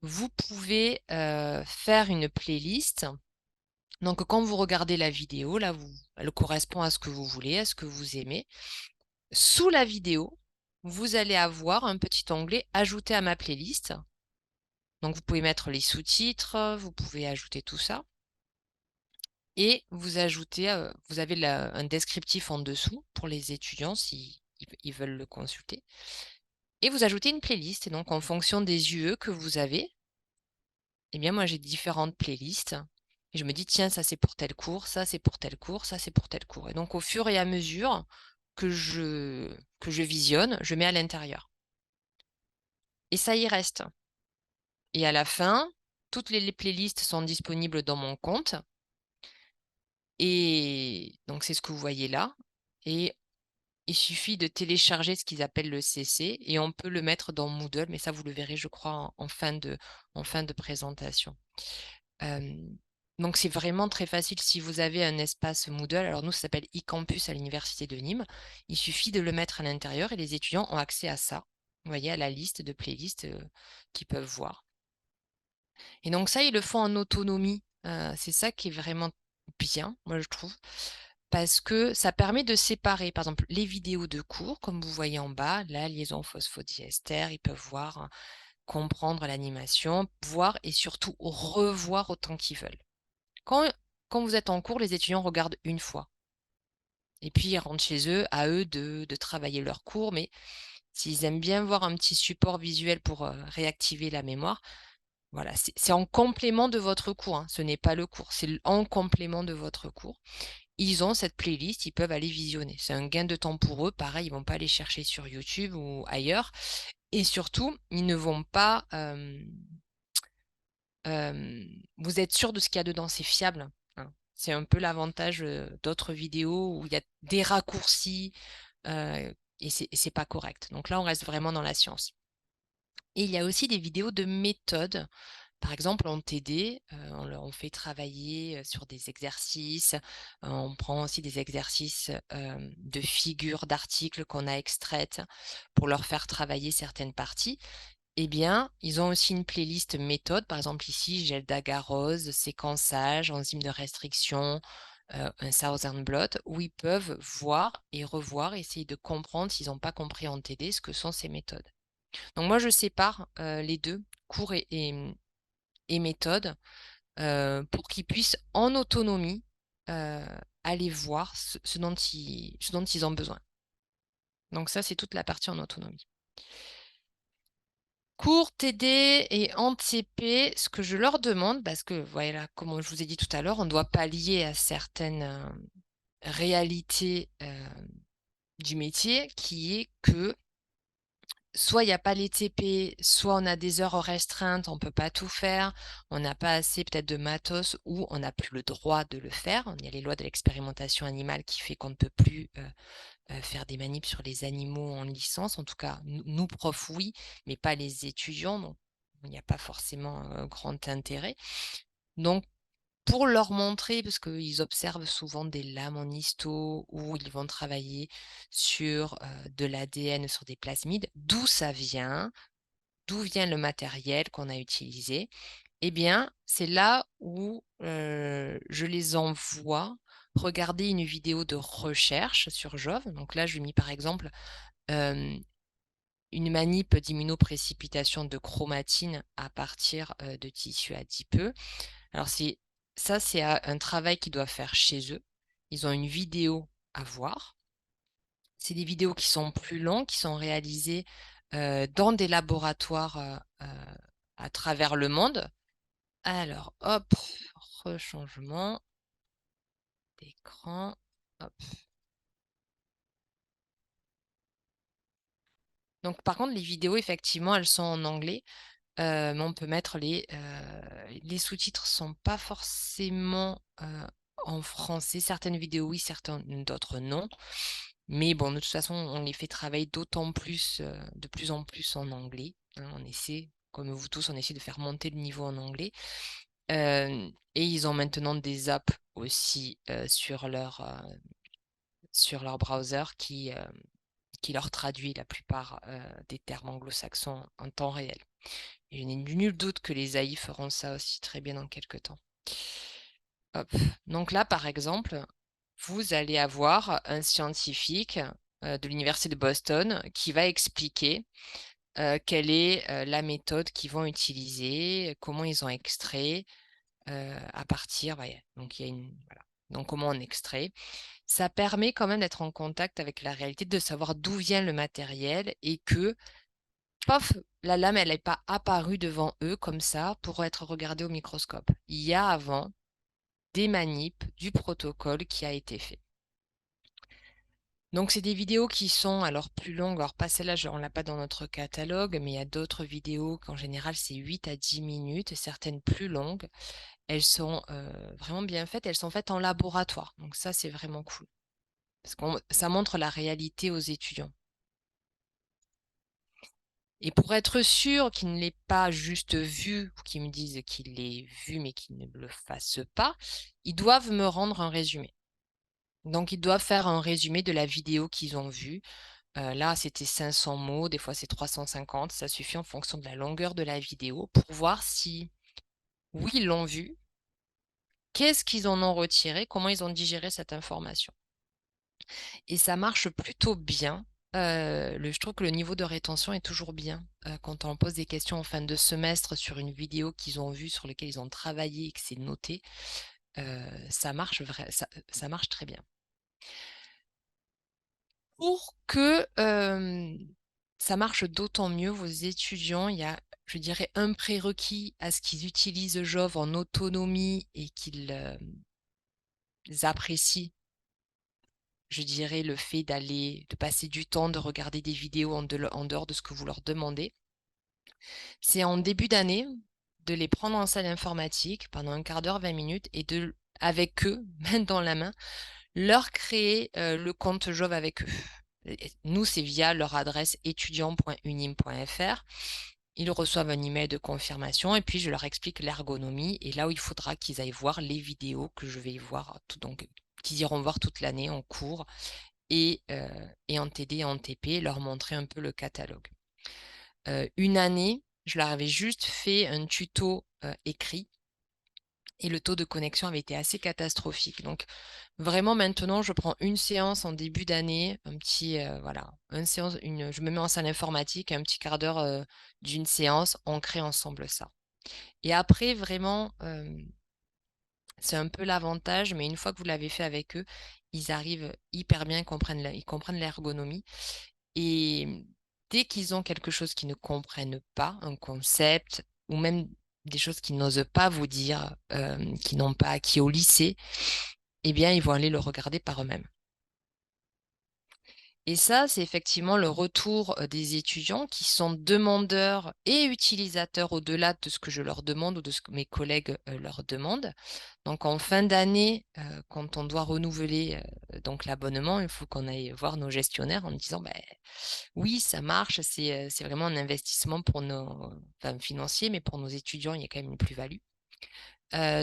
Vous pouvez, faire une playlist. Donc quand vous regardez la vidéo, là, elle correspond à ce que vous voulez, à ce que vous aimez. Sous la vidéo, vous allez avoir un petit onglet «Ajouter à ma playlist». Donc vous pouvez mettre les sous-titres, vous pouvez ajouter tout ça et vous avez un descriptif en dessous pour les étudiants si ils veulent le consulter et vous ajoutez une playlist et donc en fonction des UE que vous avez, eh bien moi j'ai différentes playlists et je me dis: «Tiens, ça c'est pour tel cours, ça c'est pour tel cours, ça c'est pour tel cours» et donc au fur et à mesure que je visionne, je mets à l'intérieur et ça y reste. Et à la fin, toutes les playlists sont disponibles dans mon compte et donc c'est ce que vous voyez là et il suffit de télécharger ce qu'ils appellent le CC et on peut le mettre dans Moodle, mais ça vous le verrez je crois en fin de présentation. Hem, donc c'est vraiment très facile si vous avez un espace Moodle, alors nous ça s'appelle e-Campus à l'université de Nîmes. Il suffit de le mettre à l'intérieur et les étudiants ont accès à ça. Vous voyez, à la liste de playlists, qu'ils peuvent voir. Et donc ça, ils le font en autonomie. C'est ça qui est vraiment bien, moi je trouve, parce que ça permet de séparer, par exemple, les vidéos de cours, comme vous voyez en bas, la liaison phosphodiester, ils peuvent voir, comprendre l'animation, voir et surtout revoir autant qu'ils veulent. Quand quand vous êtes en cours, les étudiants regardent une fois et puis ils rentrent chez eux, à eux de travailler leur cours, mais s'ils aiment bien voir un petit support visuel pour, réactiver la mémoire, voilà, c'est en complément de votre cours, hein, ce n'est pas le cours, c'est en complément de votre cours. Ils ont cette playlist, ils peuvent aller visionner. C'est un gain de temps pour eux. Pareil, ils vont pas aller chercher sur YouTube ou ailleurs et surtout, ils ne vont pas, vous êtes sûr de ce qu'il y a dedans, c'est fiable, hein. C'est un peu l'avantage, d'autres vidéos où il y a des raccourcis, et c'est pas correct. Donc là, on reste vraiment dans la science. Et il y a aussi des vidéos de méthode. Par exemple, en TD, on fait travailler sur des exercices. On prend aussi des exercices de figures d'articles qu'on a extraites pour leur faire travailler certaines parties. Eh bien, ils ont aussi une playlist méthode. Par exemple, ici, gel d'agarose, séquençage, enzyme de restriction, un Southern blot, où ils peuvent voir et revoir, essayer de comprendre s'ils n'ont pas compris en TD ce que sont ces méthodes. Donc moi, je sépare les deux, cours et méthode, pour qu'ils puissent en autonomie aller voir ce dont ils ont besoin. Donc ça, c'est toute la partie en autonomie. Cours TD et en TP, ce que je leur demande, parce que voilà, comme je vous ai dit tout à l'heure, on doit pallier à certaines réalités du métier, qui est que soit il n'y a pas les TP, soit on a des heures restreintes, on ne peut pas tout faire, on n'a pas assez peut-être de matos ou on n'a plus le droit de le faire. Il y a les lois de l'expérimentation animale qui fait qu'on ne peut plus faire des manips sur les animaux en licence. En tout cas, nous profs, oui, mais pas les étudiants. Donc, il n'y a pas forcément grand intérêt. Donc, pour leur montrer, parce qu'ils observent souvent des lames en histo où ils vont travailler sur de l'ADN sur des plasmides, d'où ça vient, d'où vient le matériel qu'on a utilisé, eh bien, c'est là où je les envoie regarder une vidéo de recherche sur Jove. Donc là, je lui ai mis par exemple une manip d'immunoprécipitation de chromatine à partir de tissus adipeux. Alors ça, c'est un travail qu'ils doivent faire chez eux. Ils ont une vidéo à voir. C'est des vidéos qui sont plus longues, qui sont réalisées dans des laboratoires à travers le monde. Alors, hop, rechangement d'écran. Hop. Donc, par contre, les vidéos, effectivement, elles sont en anglais. Mais on peut mettre les sous-titres sont pas forcément en français. Certaines vidéos, oui, certaines d'autres non. Mais bon, de toute façon, on les fait travailler d'autant plus, de plus en plus en anglais, hein. On essaie, comme vous tous, on essaie de faire monter le niveau en anglais. Et ils ont maintenant des apps aussi sur leur browser qui leur traduit la plupart des termes anglo-saxons en temps réel. Et je n'ai nul doute que les AI feront ça aussi très bien dans quelques temps. Hop. Donc là, par exemple, vous allez avoir un scientifique de l'Université de Boston qui va expliquer quelle est la méthode qu'ils vont utiliser, comment ils ont extrait à partir. Donc, il y a voilà. Donc, comment on extrait. Ça permet quand même d'être en contact avec la réalité, de savoir d'où vient le matériel et que paf, la lame, elle n'est pas apparue devant eux comme ça pour être regardée au microscope. Il y a avant des manips, du protocole qui a été fait. Donc, c'est des vidéos qui sont alors plus longues. Alors, pas celle-là, on ne l'a pas dans notre catalogue, mais il y a d'autres vidéos qu'en général, c'est 8 à 10 minutes, certaines plus longues. Elles sont vraiment bien faites. Elles sont faites en laboratoire. Donc, ça, c'est vraiment cool. Parce que ça montre la réalité aux étudiants. Et pour être sûr qu'ils ne l'aient pas juste vu, ou qu'ils me disent qu'ils l'aient vu mais qu'ils ne le fassent pas, ils doivent me rendre un résumé. Donc, ils doivent faire un résumé de la vidéo qu'ils ont vue. Là, c'était 500 mots, des fois c'est 350. Ça suffit en fonction de la longueur de la vidéo pour voir si, oui, ils l'ont vu, qu'est-ce qu'ils en ont retiré, comment ils ont digéré cette information. Et ça marche plutôt bien. Je trouve que le niveau de rétention est toujours bien. Quand on pose des questions en fin de semestre sur une vidéo qu'ils ont vue, sur laquelle ils ont travaillé et que c'est noté, ça marche très bien. Pour que ça marche d'autant mieux, vos étudiants, il y a, je dirais, un prérequis à ce qu'ils utilisent Jove en autonomie et qu'ils apprécient, je dirais, le fait de passer du temps, de regarder des vidéos en dehors de ce que vous leur demandez. C'est en début d'année de les prendre en salle informatique pendant un quart d'heure, 20 minutes, et avec eux, main dans la main, leur créer le compte Jove avec eux. Nous, c'est via leur adresse étudiant.unim.fr. Ils reçoivent un email de confirmation et puis je leur explique l'ergonomie. Et là où il faudra qu'ils aillent voir les vidéos que je vais voir, donc qu'ils iront voir toute l'année en cours et en TD et en TP, leur montrer un peu le catalogue. Une année, je leur avais juste fait un tuto écrit et le taux de connexion avait été assez catastrophique. Donc vraiment maintenant, je prends une séance en début d'année, un petit voilà, je me mets en salle informatique, un petit quart d'heure d'une séance, on crée ensemble ça. Et après vraiment, c'est un peu l'avantage, mais une fois que vous l'avez fait avec eux, ils arrivent hyper bien, ils comprennent l'ergonomie. Et dès qu'ils ont quelque chose qu'ils ne comprennent pas, un concept, ou même des choses qu'ils n'osent pas vous dire, qu'ils n'ont pas acquis au lycée, eh bien, ils vont aller le regarder par eux-mêmes. Et ça, c'est effectivement le retour des étudiants qui sont demandeurs et utilisateurs au-delà de ce que je leur demande ou de ce que mes collègues leur demandent. Donc en fin d'année, quand on doit renouveler donc l'abonnement, il faut qu'on aille voir nos gestionnaires en disant ben, oui, ça marche, c'est vraiment un investissement pour enfin, financier, mais pour nos étudiants, il y a quand même une plus-value.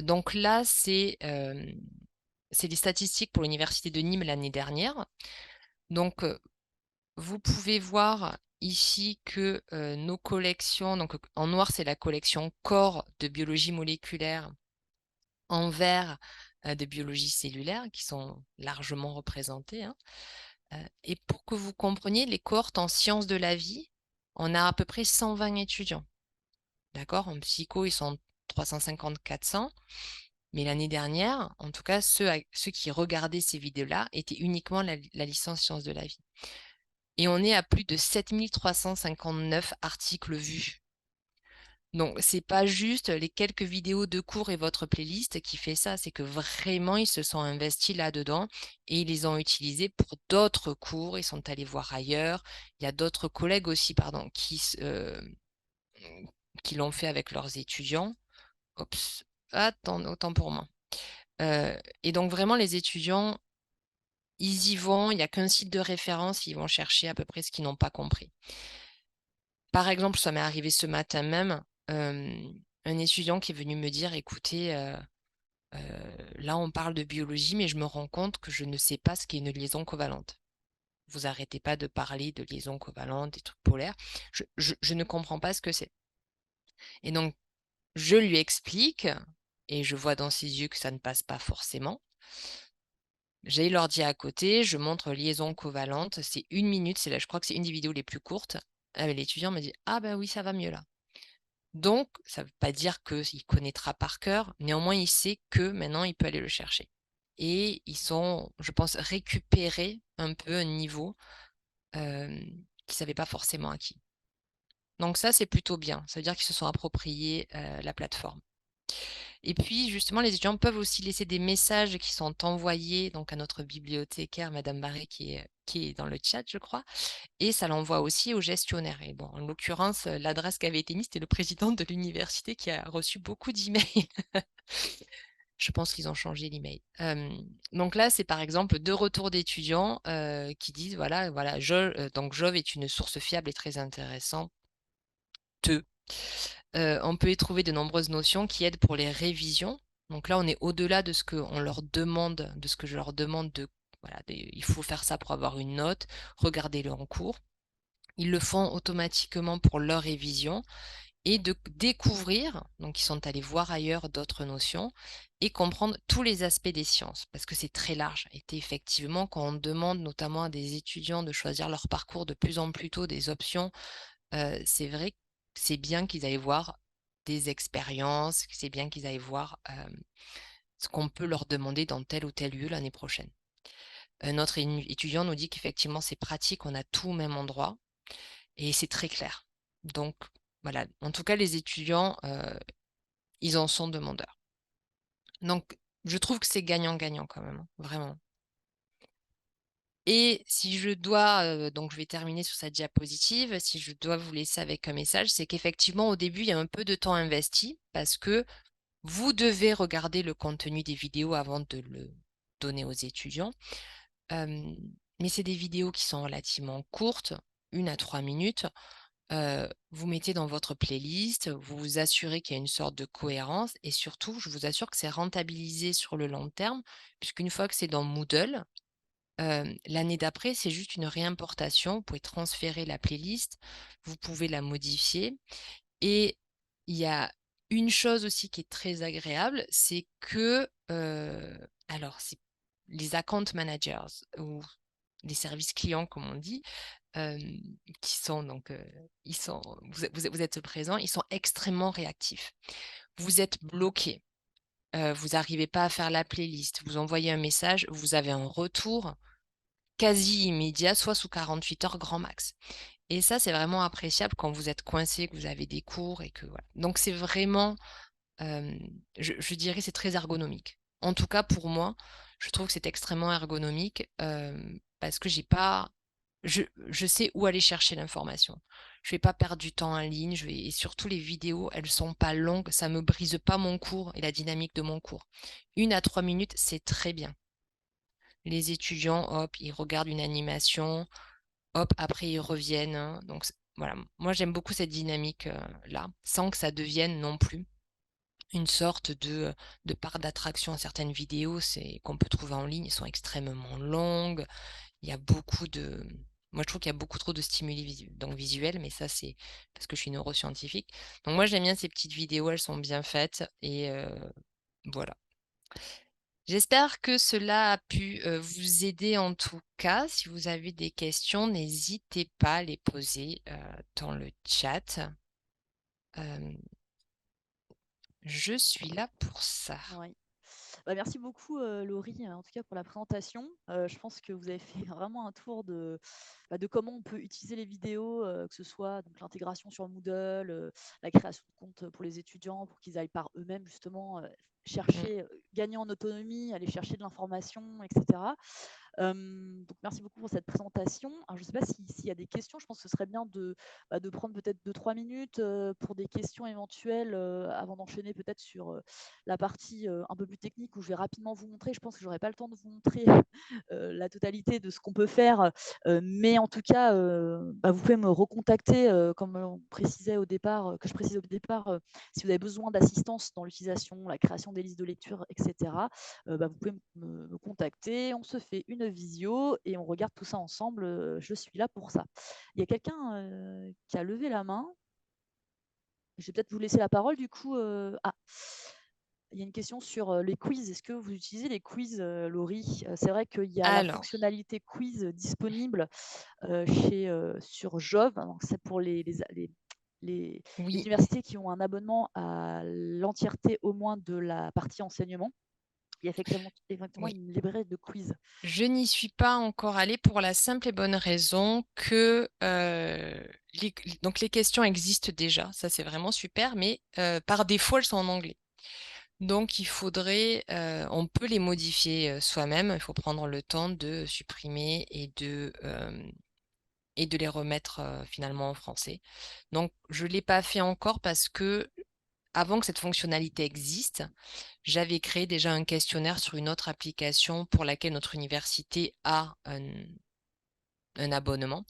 Donc là, c'est les statistiques pour l'Université de Nîmes l'année dernière. Donc, vous pouvez voir ici que nos collections, donc en noir, c'est la collection corps de biologie moléculaire, en vert de biologie cellulaire, qui sont largement représentées, hein. Et pour que vous compreniez, les cohortes en sciences de la vie, on a à peu près 120 étudiants. D'accord? En psycho, ils sont 350-400. Mais l'année dernière, en tout cas, ceux qui regardaient ces vidéos-là étaient uniquement la licence sciences de la vie. Et on est à plus de 7359 articles vus. Donc, c'est pas juste les quelques vidéos de cours et votre playlist qui fait ça, c'est que vraiment, ils se sont investis là-dedans et ils les ont utilisés pour d'autres cours, ils sont allés voir ailleurs. Il y a d'autres collègues aussi, pardon, qui l'ont fait avec leurs étudiants. Oups, attends, autant pour moi. Et donc, vraiment, les étudiants, ils y vont, il n'y a qu'un site de référence, ils vont chercher à peu près ce qu'ils n'ont pas compris. Par exemple, ça m'est arrivé ce matin même, un étudiant qui est venu me dire, écoutez, là on parle de biologie, mais je me rends compte que je ne sais pas ce qu'est une liaison covalente. Vous arrêtez pas de parler de liaison covalente, des trucs polaires. Je ne comprends pas ce que c'est. Et donc, je lui explique, et je vois dans ses yeux que ça ne passe pas forcément. J'ai l'ordi à côté, je montre liaison covalente, c'est 1 minute, je crois que c'est une des vidéos les plus courtes. L'étudiant me dit, ah ben oui, ça va mieux là. Donc, ça ne veut pas dire qu'il connaîtra par cœur, néanmoins, il sait que maintenant, il peut aller le chercher. Et ils sont, je pense, récupérés un peu un niveau qu'ils ne savaient pas forcément acquis. Donc ça, c'est plutôt bien. Ça veut dire qu'ils se sont appropriés la plateforme. Et puis, justement, les étudiants peuvent aussi laisser des messages qui sont envoyés donc, à notre bibliothécaire, Madame Barré, qui est dans le chat, je crois. Et ça l'envoie aussi au gestionnaire. Et bon, en l'occurrence, l'adresse qui avait été mise, c'était le président de l'université qui a reçu beaucoup d'emails. Je pense qu'ils ont changé l'email. Donc là, c'est par exemple 2 retours d'étudiants qui disent voilà, donc Jove est une source fiable et très intéressante. On peut y trouver de nombreuses notions qui aident pour les révisions. Donc là, on est au-delà de ce que on leur demande, de ce que je leur demande voilà, il faut faire ça pour avoir une note, regardez-le en cours. Ils le font automatiquement pour leur révision et de découvrir, donc ils sont allés voir ailleurs d'autres notions et comprendre tous les aspects des sciences, parce que c'est très large. Et effectivement, quand on demande notamment à des étudiants de choisir leur parcours de plus en plus tôt, des options, c'est vrai que c'est bien qu'ils aillent voir des expériences, c'est bien qu'ils aillent voir ce qu'on peut leur demander dans tel ou tel lieu l'année prochaine. Notre étudiant nous dit qu'effectivement, c'est pratique, on a tout au même endroit et c'est très clair. Donc, voilà. En tout cas, les étudiants, ils en sont demandeurs. Donc, je trouve que c'est gagnant-gagnant quand même, hein, vraiment. Et si je dois, donc je vais terminer sur cette diapositive, si je dois vous laisser avec un message, c'est qu'effectivement, au début, il y a un peu de temps investi parce que vous devez regarder le contenu des vidéos avant de le donner aux étudiants. mais c'est des vidéos qui sont relativement courtes, 1 à 3 minutes. Vous mettez dans votre playlist, vous vous assurez qu'il y a une sorte de cohérence et surtout, je vous assure que c'est rentabilisé sur le long terme, puisqu'une fois que c'est dans Moodle, l'année d'après, c'est juste une réimportation. Vous pouvez transférer la playlist, vous pouvez la modifier et il y a une chose aussi qui est très agréable, c'est que, alors c'est les account managers ou les services clients comme on dit, hem, qui sont donc, ils sont vous êtes présents, ils sont extrêmement réactifs. Vous êtes bloqué, vous n'arrivez pas à faire la playlist, vous envoyez un message, vous avez un retour quasi immédiat, soit sous 48 heures grand max. Et ça, c'est vraiment appréciable quand vous êtes coincé, que vous avez des cours et que voilà. Donc c'est vraiment, hem, je dirais c'est très ergonomique. En tout cas pour moi, je trouve que c'est extrêmement ergonomique, parce que j'ai pas je sais où aller chercher l'information. Je vais pas perdre du temps en ligne, je vais et surtout les vidéos, elles sont pas longues, ça me brise pas mon cours et la dynamique de mon cours. 1 à 3 minutes, c'est très bien. Les étudiants, hop, ils regardent une animation, hop, après ils reviennent, hein, donc voilà, moi j'aime beaucoup cette dynamique, là, sans que ça devienne non plus une sorte de parc d'attraction. Certaines vidéos, c'est qu'on peut trouver en ligne, elles sont extrêmement longues. Il y a beaucoup de moi je trouve qu'il y a beaucoup trop de stimuli donc visuels, mais ça c'est parce que je suis neuroscientifique. Donc moi j'aime bien ces petites vidéos, elles sont bien faites et voilà. J'espère que cela a pu, vous aider en tout cas. Si vous avez des questions, n'hésitez pas à les poser, dans le chat. Hem, je suis là pour ça. Oui. Bah, merci beaucoup, Laurie, en tout cas pour la présentation. Je pense que vous avez fait vraiment un tour de comment on peut utiliser les vidéos, que ce soit donc l'intégration sur Moodle, la création de comptes pour les étudiants pour qu'ils aillent par eux-mêmes justement, Mmh. chercher, gagner en autonomie, aller chercher de l'information et cetera. Donc merci beaucoup pour cette présentation. Alors je ne sais pas s'il y a des questions, je pense que ce serait bien de prendre peut-être 2-3 minutes, pour des questions éventuelles, avant d'enchaîner peut-être sur, la partie, un peu plus technique où je vais rapidement vous montrer. Je pense que j'aurai pas le temps de vous montrer, la totalité de ce qu'on peut faire, mais en tout cas, vous pouvez me recontacter, comme on précisait au départ, que je précisais au départ, si vous avez besoin d'assistance dans l'utilisation, la création des listes de lecture et cetera. Vous pouvez me contacter, on se fait une visio et on regarde tout ça ensemble, je suis là pour ça. Il y a quelqu'un, qui a levé la main. Je vais peut-être vous laisser la parole du coup, il y a une question sur, les quiz. Est-ce que vous utilisez les quiz, Laurie? C'est vrai qu'il y a la Alors, fonctionnalité quiz disponible, sur Jove, donc c'est pour les oui, universités qui ont un abonnement à l'entièreté au moins de la partie enseignement. Il y a effectivement oui. une librairie de quiz. Je n'y suis pas encore allée pour la simple et bonne raison que, les questions existent déjà, ça c'est vraiment super, mais, par défaut, elles sont en anglais. Donc il faudrait, on peut les modifier, soi-même, il faut prendre le temps de supprimer et de les remettre, finalement en français. Donc je ne l'ai pas fait encore parce que avant que cette fonctionnalité existe, j'avais créé déjà un questionnaire sur une autre application pour laquelle notre université a un abonnement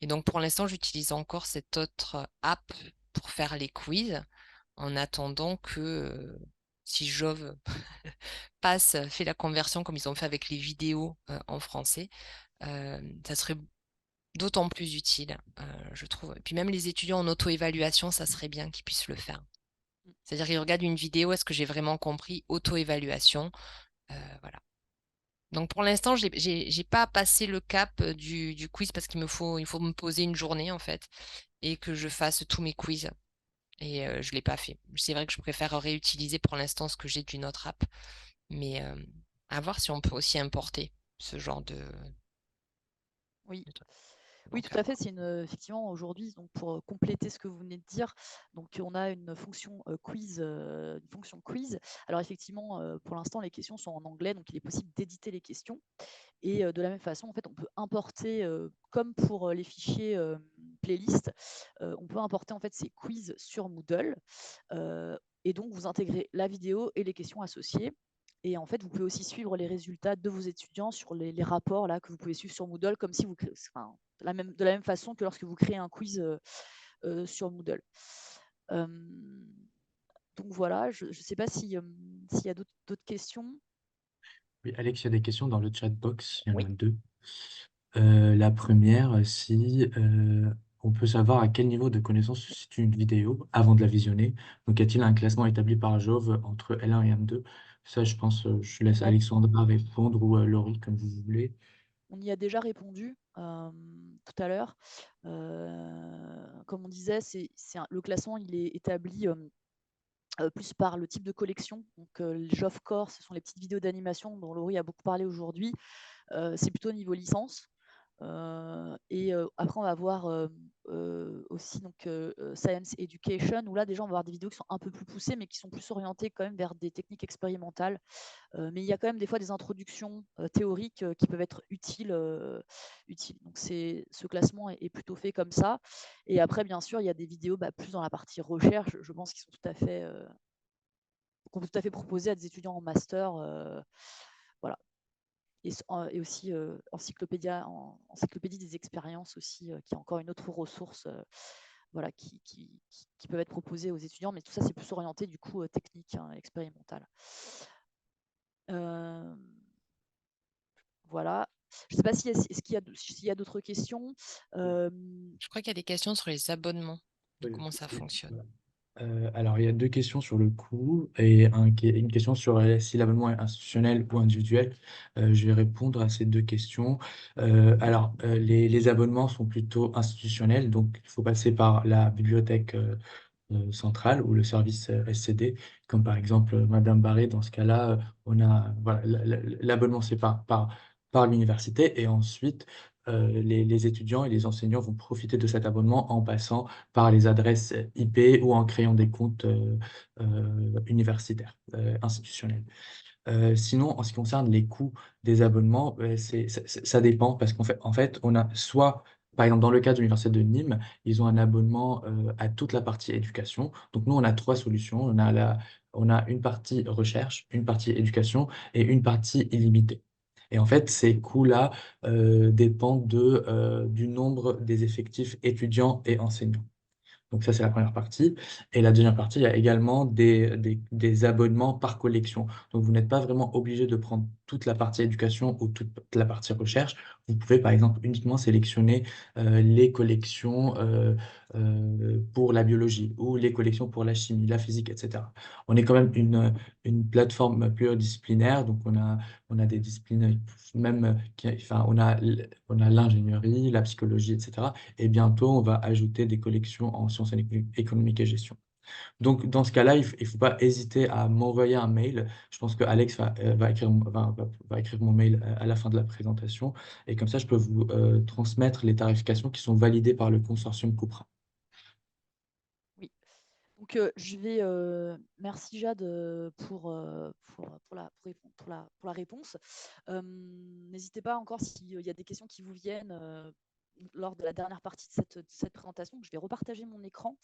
et donc pour l'instant, j'utilise encore cette autre app pour faire les quiz en attendant que, si Jove fait la conversion comme ils ont fait avec les vidéos, en français, ça serait d'autant plus utile, je trouve. Et puis même les étudiants en auto-évaluation, ça serait bien qu'ils puissent le faire. Mmh. C'est-à-dire qu'ils regardent une vidéo, est-ce que j'ai vraiment compris? Auto-évaluation, voilà. Donc pour l'instant, j'ai pas passé le cap, du quiz parce il faut me poser une journée en fait et que je fasse tous mes quiz et je l'ai pas fait. C'est vrai que je préfère réutiliser pour l'instant ce que j'ai d'une autre app, mais à voir si on peut aussi importer ce genre Oui. de truc. Oui, Donc tout à fait. C'est effectivement aujourd'hui, donc pour compléter ce que vous venez de dire, donc on a une fonction quiz, une fonction quiz. Alors effectivement, pour l'instant, les questions sont en anglais, donc il est possible d'éditer les questions. Et de la même façon, en fait, on peut importer, comme pour les fichiers playlist, on peut importer en fait ces quiz sur Moodle. Et donc vous intégrez la vidéo et les questions associées. Et en fait, vous pouvez aussi suivre les résultats de vos étudiants sur les rapports là, que vous pouvez suivre sur Moodle, comme si enfin, de la même façon que lorsque vous créez un quiz sur Moodle. Donc voilà, je ne sais pas s'il y a d'autres questions. Oui, Alex, il y a des questions dans le chat box, il y en Oui. a deux. La première, si on peut savoir à quel niveau de connaissance se situe une vidéo avant de la visionner. Donc, y a-t-il un classement établi par Jove entre L1 et M2? Ça, je pense, je laisse Alexandra répondre ou Laurie, comme vous voulez. On y a déjà répondu tout à l'heure. Comme on disait, le classement il est établi plus par le type de collection. Donc, les JOF Core, ce sont les petites vidéos d'animation dont Laurie a beaucoup parlé aujourd'hui. C'est plutôt niveau licence. Et après, on va voir aussi donc, Science Education, où là, déjà, on va avoir des vidéos qui sont un peu plus poussées, mais qui sont plus orientées quand même vers des techniques expérimentales. Mais il y a quand même des fois des introductions théoriques qui peuvent être utiles. Donc, ce classement est plutôt fait comme ça. Et après, bien sûr, il y a des vidéos plus dans la partie recherche, je pense, qui sont qu'on peut tout à fait proposer à des étudiants en master. Voilà. Et aussi encyclopédie des expériences aussi, qui est encore une autre ressource voilà, qui peuvent être proposées aux étudiants, mais tout ça c'est plus orienté du coup technique, hein, expérimental. Voilà. Je ne sais pas s'il y a d'autres questions. Je crois qu'il y a des questions sur les abonnements, de Oui, comment ça fonctionne. voilà. Alors, il y a deux questions sur le coût et une question sur si l'abonnement est institutionnel ou individuel. Je vais répondre à ces deux questions. Les abonnements sont plutôt institutionnels, donc il faut passer par la bibliothèque centrale ou le service SCD, comme par exemple Madame Barré. Dans ce cas-là, on a voilà, l'abonnement c'est par l'université et ensuite les étudiants et les enseignants vont profiter de cet abonnement en passant par les adresses IP ou en créant des comptes universitaires, institutionnels. Sinon, en ce qui concerne les coûts des abonnements, ça dépend parce qu'en fait, on a soit, par exemple, dans le cas de l'Université de Nîmes, ils ont un abonnement à toute la partie éducation. Donc, nous, on a trois solutions. On a une partie recherche, une partie éducation et une partie illimitée. Et en fait, ces coûts-là dépendent du nombre des effectifs étudiants et enseignants. Donc ça, c'est la première partie. Et la deuxième partie, il y a également des abonnements par collection. Donc vous n'êtes pas vraiment obligé de prendre toute la partie éducation ou toute la partie recherche. Vous pouvez, par exemple, uniquement sélectionner les collections pour la biologie ou les collections pour la chimie, la physique, etc. On est quand même une plateforme pluridisciplinaire, donc on a des disciplines même, enfin, on a l'ingénierie, la psychologie, etc. Et bientôt, on va ajouter des collections en sciences économiques et gestion. Donc, dans ce cas-là, il ne faut pas hésiter à m'envoyer un mail. Je pense que Alex va écrire mon mail à la fin de la présentation. Et comme ça, je peux vous transmettre les tarifications qui sont validées par le consortium Cupra. Oui. Donc, merci Jade pour la réponse. N'hésitez pas encore s'il y a des questions qui vous viennent lors de la dernière partie de cette présentation. Je vais repartager mon écran.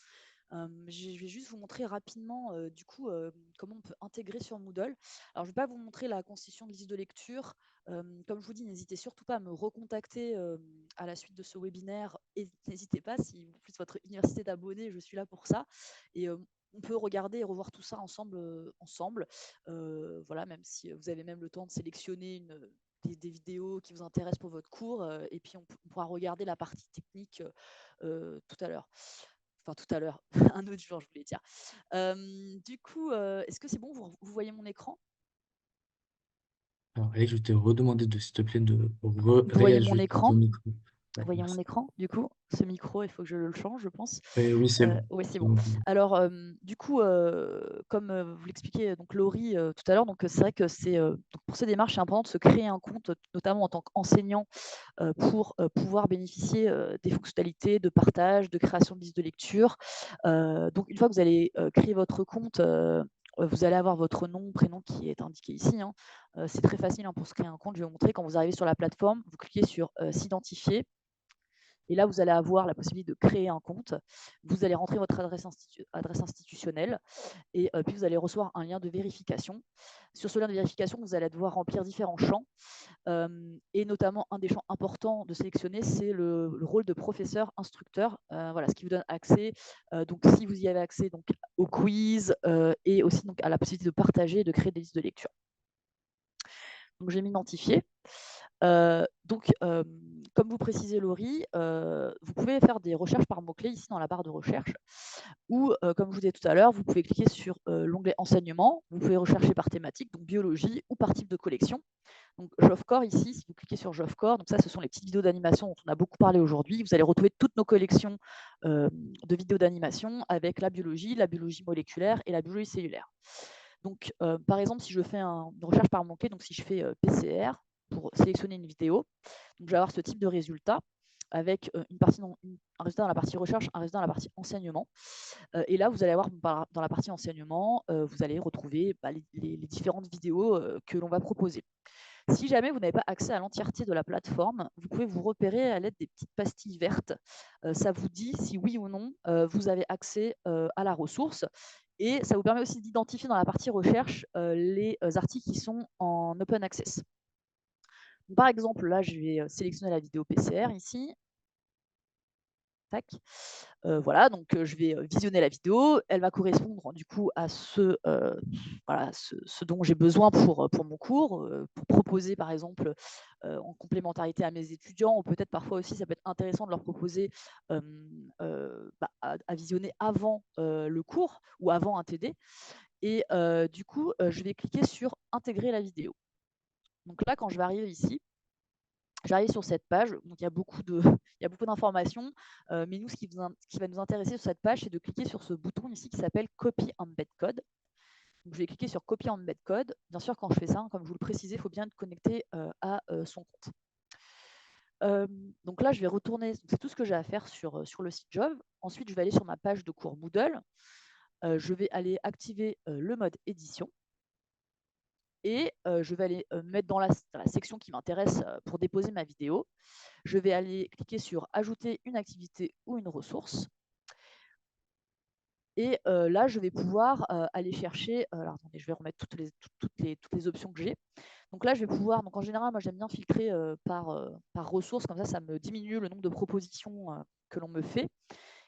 Je vais juste vous montrer rapidement du coup comment on peut intégrer sur Moodle. Alors, je ne vais pas vous montrer la constitution de liste de lecture. Comme je vous dis, n'hésitez surtout pas à me recontacter à la suite de ce webinaire. Et n'hésitez pas, si en plus votre université est abonnée, je suis là pour ça. Et on peut regarder et revoir tout ça ensemble. Voilà, même si vous avez même le temps de sélectionner des vidéos qui vous intéressent pour votre cours. Et puis, on pourra regarder la partie technique tout à l'heure. Enfin, tout à l'heure, un autre jour, je voulais dire. Du coup, est-ce que c'est bon, vous voyez mon écran? Alors, Alex, je t'ai redemandé s'il te plaît, de Vous voyez mon réajuster écran? ton micro. Vous Ouais, voyez mon merci. écran? Du coup, ce micro, il faut que je le change, je pense. Oui, c'est bon. Oui, c'est C'est bon. bon. Alors, du coup, comme vous l'expliquait donc Laurie tout à l'heure, donc c'est vrai que pour ces démarches, c'est important de se créer un compte, notamment en tant qu'enseignant, pour pouvoir bénéficier des fonctionnalités de partage, de création de liste de lecture. Donc, une fois que vous allez créer votre compte, vous allez avoir votre nom, prénom qui est indiqué ici, hein. C'est très facile, hein, pour se créer un compte. Je vais vous montrer quand vous arrivez sur la plateforme, vous cliquez sur s'identifier. Et là, vous allez avoir la possibilité de créer un compte. Vous allez rentrer votre adresse institutionnelle et puis vous allez recevoir un lien de vérification. Sur ce lien de vérification, vous allez devoir remplir différents champs. Et notamment, un des champs importants de sélectionner, c'est le rôle de professeur instructeur. Voilà, ce qui vous donne accès, donc si vous y avez accès donc, au quiz et aussi donc, à la possibilité de partager et de créer des listes de lecture. Donc, je vais m'identifier. Comme vous précisez, Laurie, vous pouvez faire des recherches par mots-clés ici dans la barre de recherche, ou comme je vous disais tout à l'heure, vous pouvez cliquer sur l'onglet enseignement, vous pouvez rechercher par thématique, donc biologie, ou par type de collection. Donc JovCore ici, si vous cliquez sur JovCore, donc ça ce sont les petites vidéos d'animation dont on a beaucoup parlé aujourd'hui, vous allez retrouver toutes nos collections de vidéos d'animation avec la biologie moléculaire et la biologie cellulaire. Donc par exemple, si je fais une recherche par mot-clé, donc si je fais PCR, pour sélectionner une vidéo. Donc, je vais avoir ce type de résultat avec un résultat dans la partie recherche, un résultat dans la partie enseignement. Et là, vous allez avoir dans la partie enseignement, vous allez retrouver les différentes vidéos que l'on va proposer. Si jamais vous n'avez pas accès à l'entièreté de la plateforme, vous pouvez vous repérer à l'aide des petites pastilles vertes. Ça vous dit si oui ou non vous avez accès à la ressource. Et ça vous permet aussi d'identifier dans la partie recherche les articles qui sont en open access. Par exemple, là, je vais sélectionner la vidéo PCR ici. Tac. Voilà, donc je vais visionner la vidéo. Elle va correspondre du coup à voilà, ce dont j'ai besoin pour mon cours, pour proposer par exemple en complémentarité à mes étudiants, ou peut-être parfois aussi ça peut être intéressant de leur proposer à visionner avant le cours ou avant un TD. Et du coup, je vais cliquer sur intégrer la vidéo. Donc là, quand je vais arriver ici, j'arrive sur cette page, donc il y a beaucoup d'informations, mais nous, ce qui va nous intéresser sur cette page, c'est de cliquer sur ce bouton ici qui s'appelle Copy Embed Code. Donc, je vais cliquer sur Copy Embed Code. Bien sûr, quand je fais ça, comme je vous le précisais, il faut bien être connecté à son compte. Donc là, je vais retourner, c'est tout ce que j'ai à faire sur le site Jove. Ensuite, je vais aller sur ma page de cours Moodle. Je vais aller activer le mode édition. Et je vais aller me mettre dans la section qui m'intéresse pour déposer ma vidéo. Je vais aller cliquer sur « Ajouter une activité ou une ressource ». Et là, je vais pouvoir aller chercher… alors, attendez, je vais remettre toutes les options que j'ai. Donc là, je vais pouvoir… Donc en général, moi, j'aime bien filtrer par ressource. Comme ça me diminue le nombre de propositions que l'on me fait.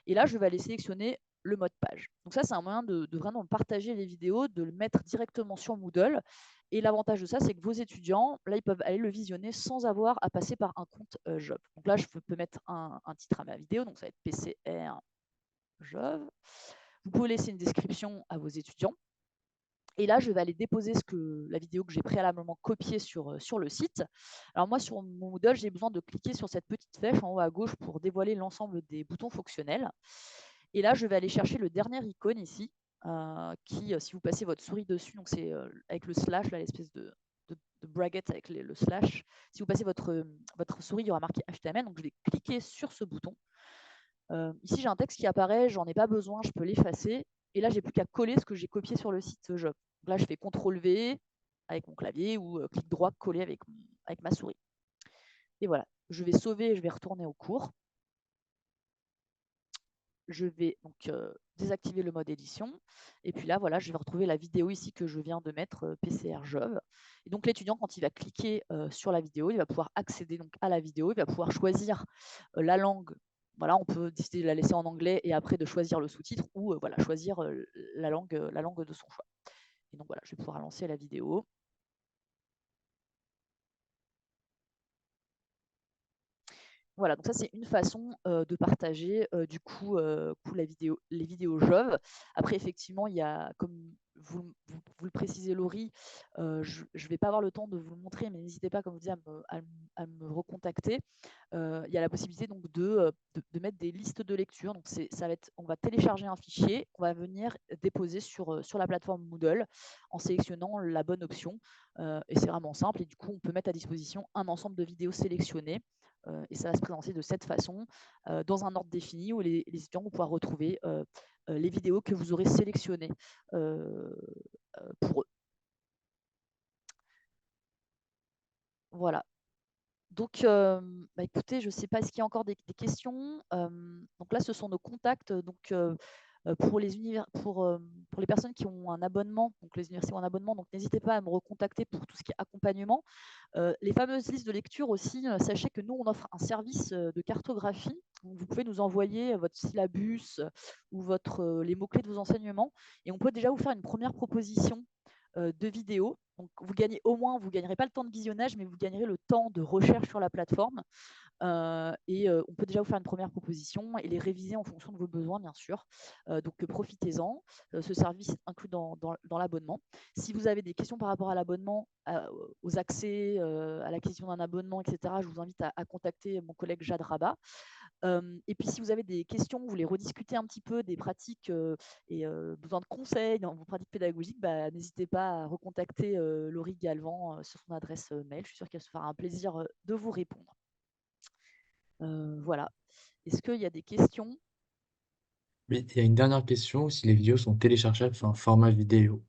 Et là, je vais aller sélectionner le mode page. Donc ça, c'est un moyen de vraiment partager les vidéos, de le mettre directement sur Moodle. Et l'avantage de ça, c'est que vos étudiants, là, ils peuvent aller le visionner sans avoir à passer par un compte Jove. Donc là, je peux mettre un titre à ma vidéo. Donc ça va être PCR Jove. Vous pouvez laisser une description à vos étudiants. Et là, je vais aller déposer la vidéo que j'ai préalablement copiée sur le site. Alors moi, sur mon Moodle, j'ai besoin de cliquer sur cette petite flèche en haut à gauche pour dévoiler l'ensemble des boutons fonctionnels. Et là, je vais aller chercher le dernier icône ici, qui, si vous passez votre souris dessus, donc c'est avec le slash, l'espèce de bracket avec le slash. Si vous passez votre souris, il y aura marqué HTML. Donc je vais cliquer sur ce bouton. Ici, j'ai un texte qui apparaît, j'en ai pas besoin, je peux l'effacer. Et là, j'ai plus qu'à coller ce que j'ai copié sur le site Jove. Donc là, je fais CTRL-V avec mon clavier ou clic droit, coller avec ma souris. Et voilà, je vais sauver et je vais retourner au cours. Je vais donc désactiver le mode édition. Et puis là, voilà, je vais retrouver la vidéo ici que je viens de mettre, PCR Jove. Et donc, l'étudiant, quand il va cliquer sur la vidéo, il va pouvoir accéder donc, à la vidéo. Il va pouvoir choisir la langue. Voilà, on peut décider de la laisser en anglais et après de choisir le sous-titre ou voilà, choisir la langue de son choix. Et donc, voilà, je vais pouvoir lancer la vidéo. Voilà, donc ça c'est une façon de partager du coup les vidéos Jove. Après effectivement, il y a, comme vous le précisez Laurie, je ne vais pas avoir le temps de vous le montrer, mais n'hésitez pas, comme vous dites, à me recontacter. Il y a la possibilité donc de mettre des listes de lecture. Donc on va télécharger un fichier, on va venir déposer sur la plateforme Moodle en sélectionnant la bonne option. Et c'est vraiment simple. Et du coup, on peut mettre à disposition un ensemble de vidéos sélectionnées. Et ça va se présenter de cette façon, dans un ordre défini où les étudiants vont pouvoir retrouver les vidéos que vous aurez sélectionnées pour eux. Voilà. Donc, écoutez, je ne sais pas, est-ce qu'il y a encore des questions? Donc là, ce sont nos contacts. Donc, pour les personnes qui ont un abonnement, donc les universités ont un abonnement, donc n'hésitez pas à me recontacter pour tout ce qui est accompagnement. Les fameuses listes de lecture aussi, sachez que nous, on offre un service de cartographie. Donc, vous pouvez nous envoyer votre syllabus ou les mots-clés de vos enseignements et on peut déjà vous faire une première proposition de vidéos. Donc, vous ne gagnerez pas le temps de visionnage, mais vous gagnerez le temps de recherche sur la plateforme. On peut déjà vous faire une première proposition et les réviser en fonction de vos besoins, bien sûr. Donc, profitez-en. Ce service est inclus dans l'abonnement. Si vous avez des questions par rapport à l'abonnement, aux accès, à l'acquisition d'un abonnement, etc., je vous invite à contacter mon collègue Jade Rabat. Et puis, si vous avez des questions, vous voulez rediscuter un petit peu des pratiques et besoin de conseils dans vos pratiques pédagogiques, n'hésitez pas à recontacter Laurie Galvan sur son adresse mail. Je suis sûre qu'elle se fera un plaisir de vous répondre. Voilà. Est-ce qu'il y a des questions? Oui, il y a une dernière question, si les vidéos sont téléchargeables sur un format vidéo.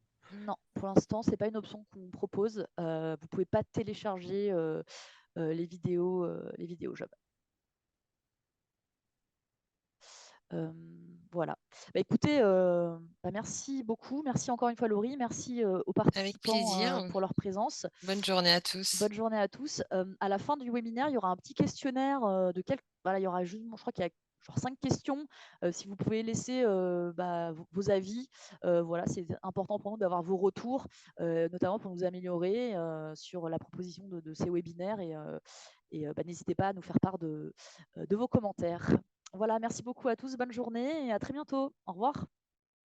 Non, pour l'instant, ce n'est pas une option qu'on propose. Vous ne pouvez pas télécharger les vidéos Job. Voilà. Écoutez, merci beaucoup. Merci encore une fois, Laurie. Merci aux Avec participants plaisir. pour leur présence. Bonne journée à tous. Bonne journée à tous. À la fin du webinaire, il y aura un petit questionnaire de quelques. Voilà, il y aura juste, je crois qu'il y a genre 5 questions. Si vous pouvez laisser vos avis, voilà, c'est important pour nous d'avoir vos retours, notamment pour nous améliorer sur la proposition de ces webinaires. N'hésitez pas à nous faire part de vos commentaires. Voilà, merci beaucoup à tous. Bonne journée et à très bientôt. Au revoir.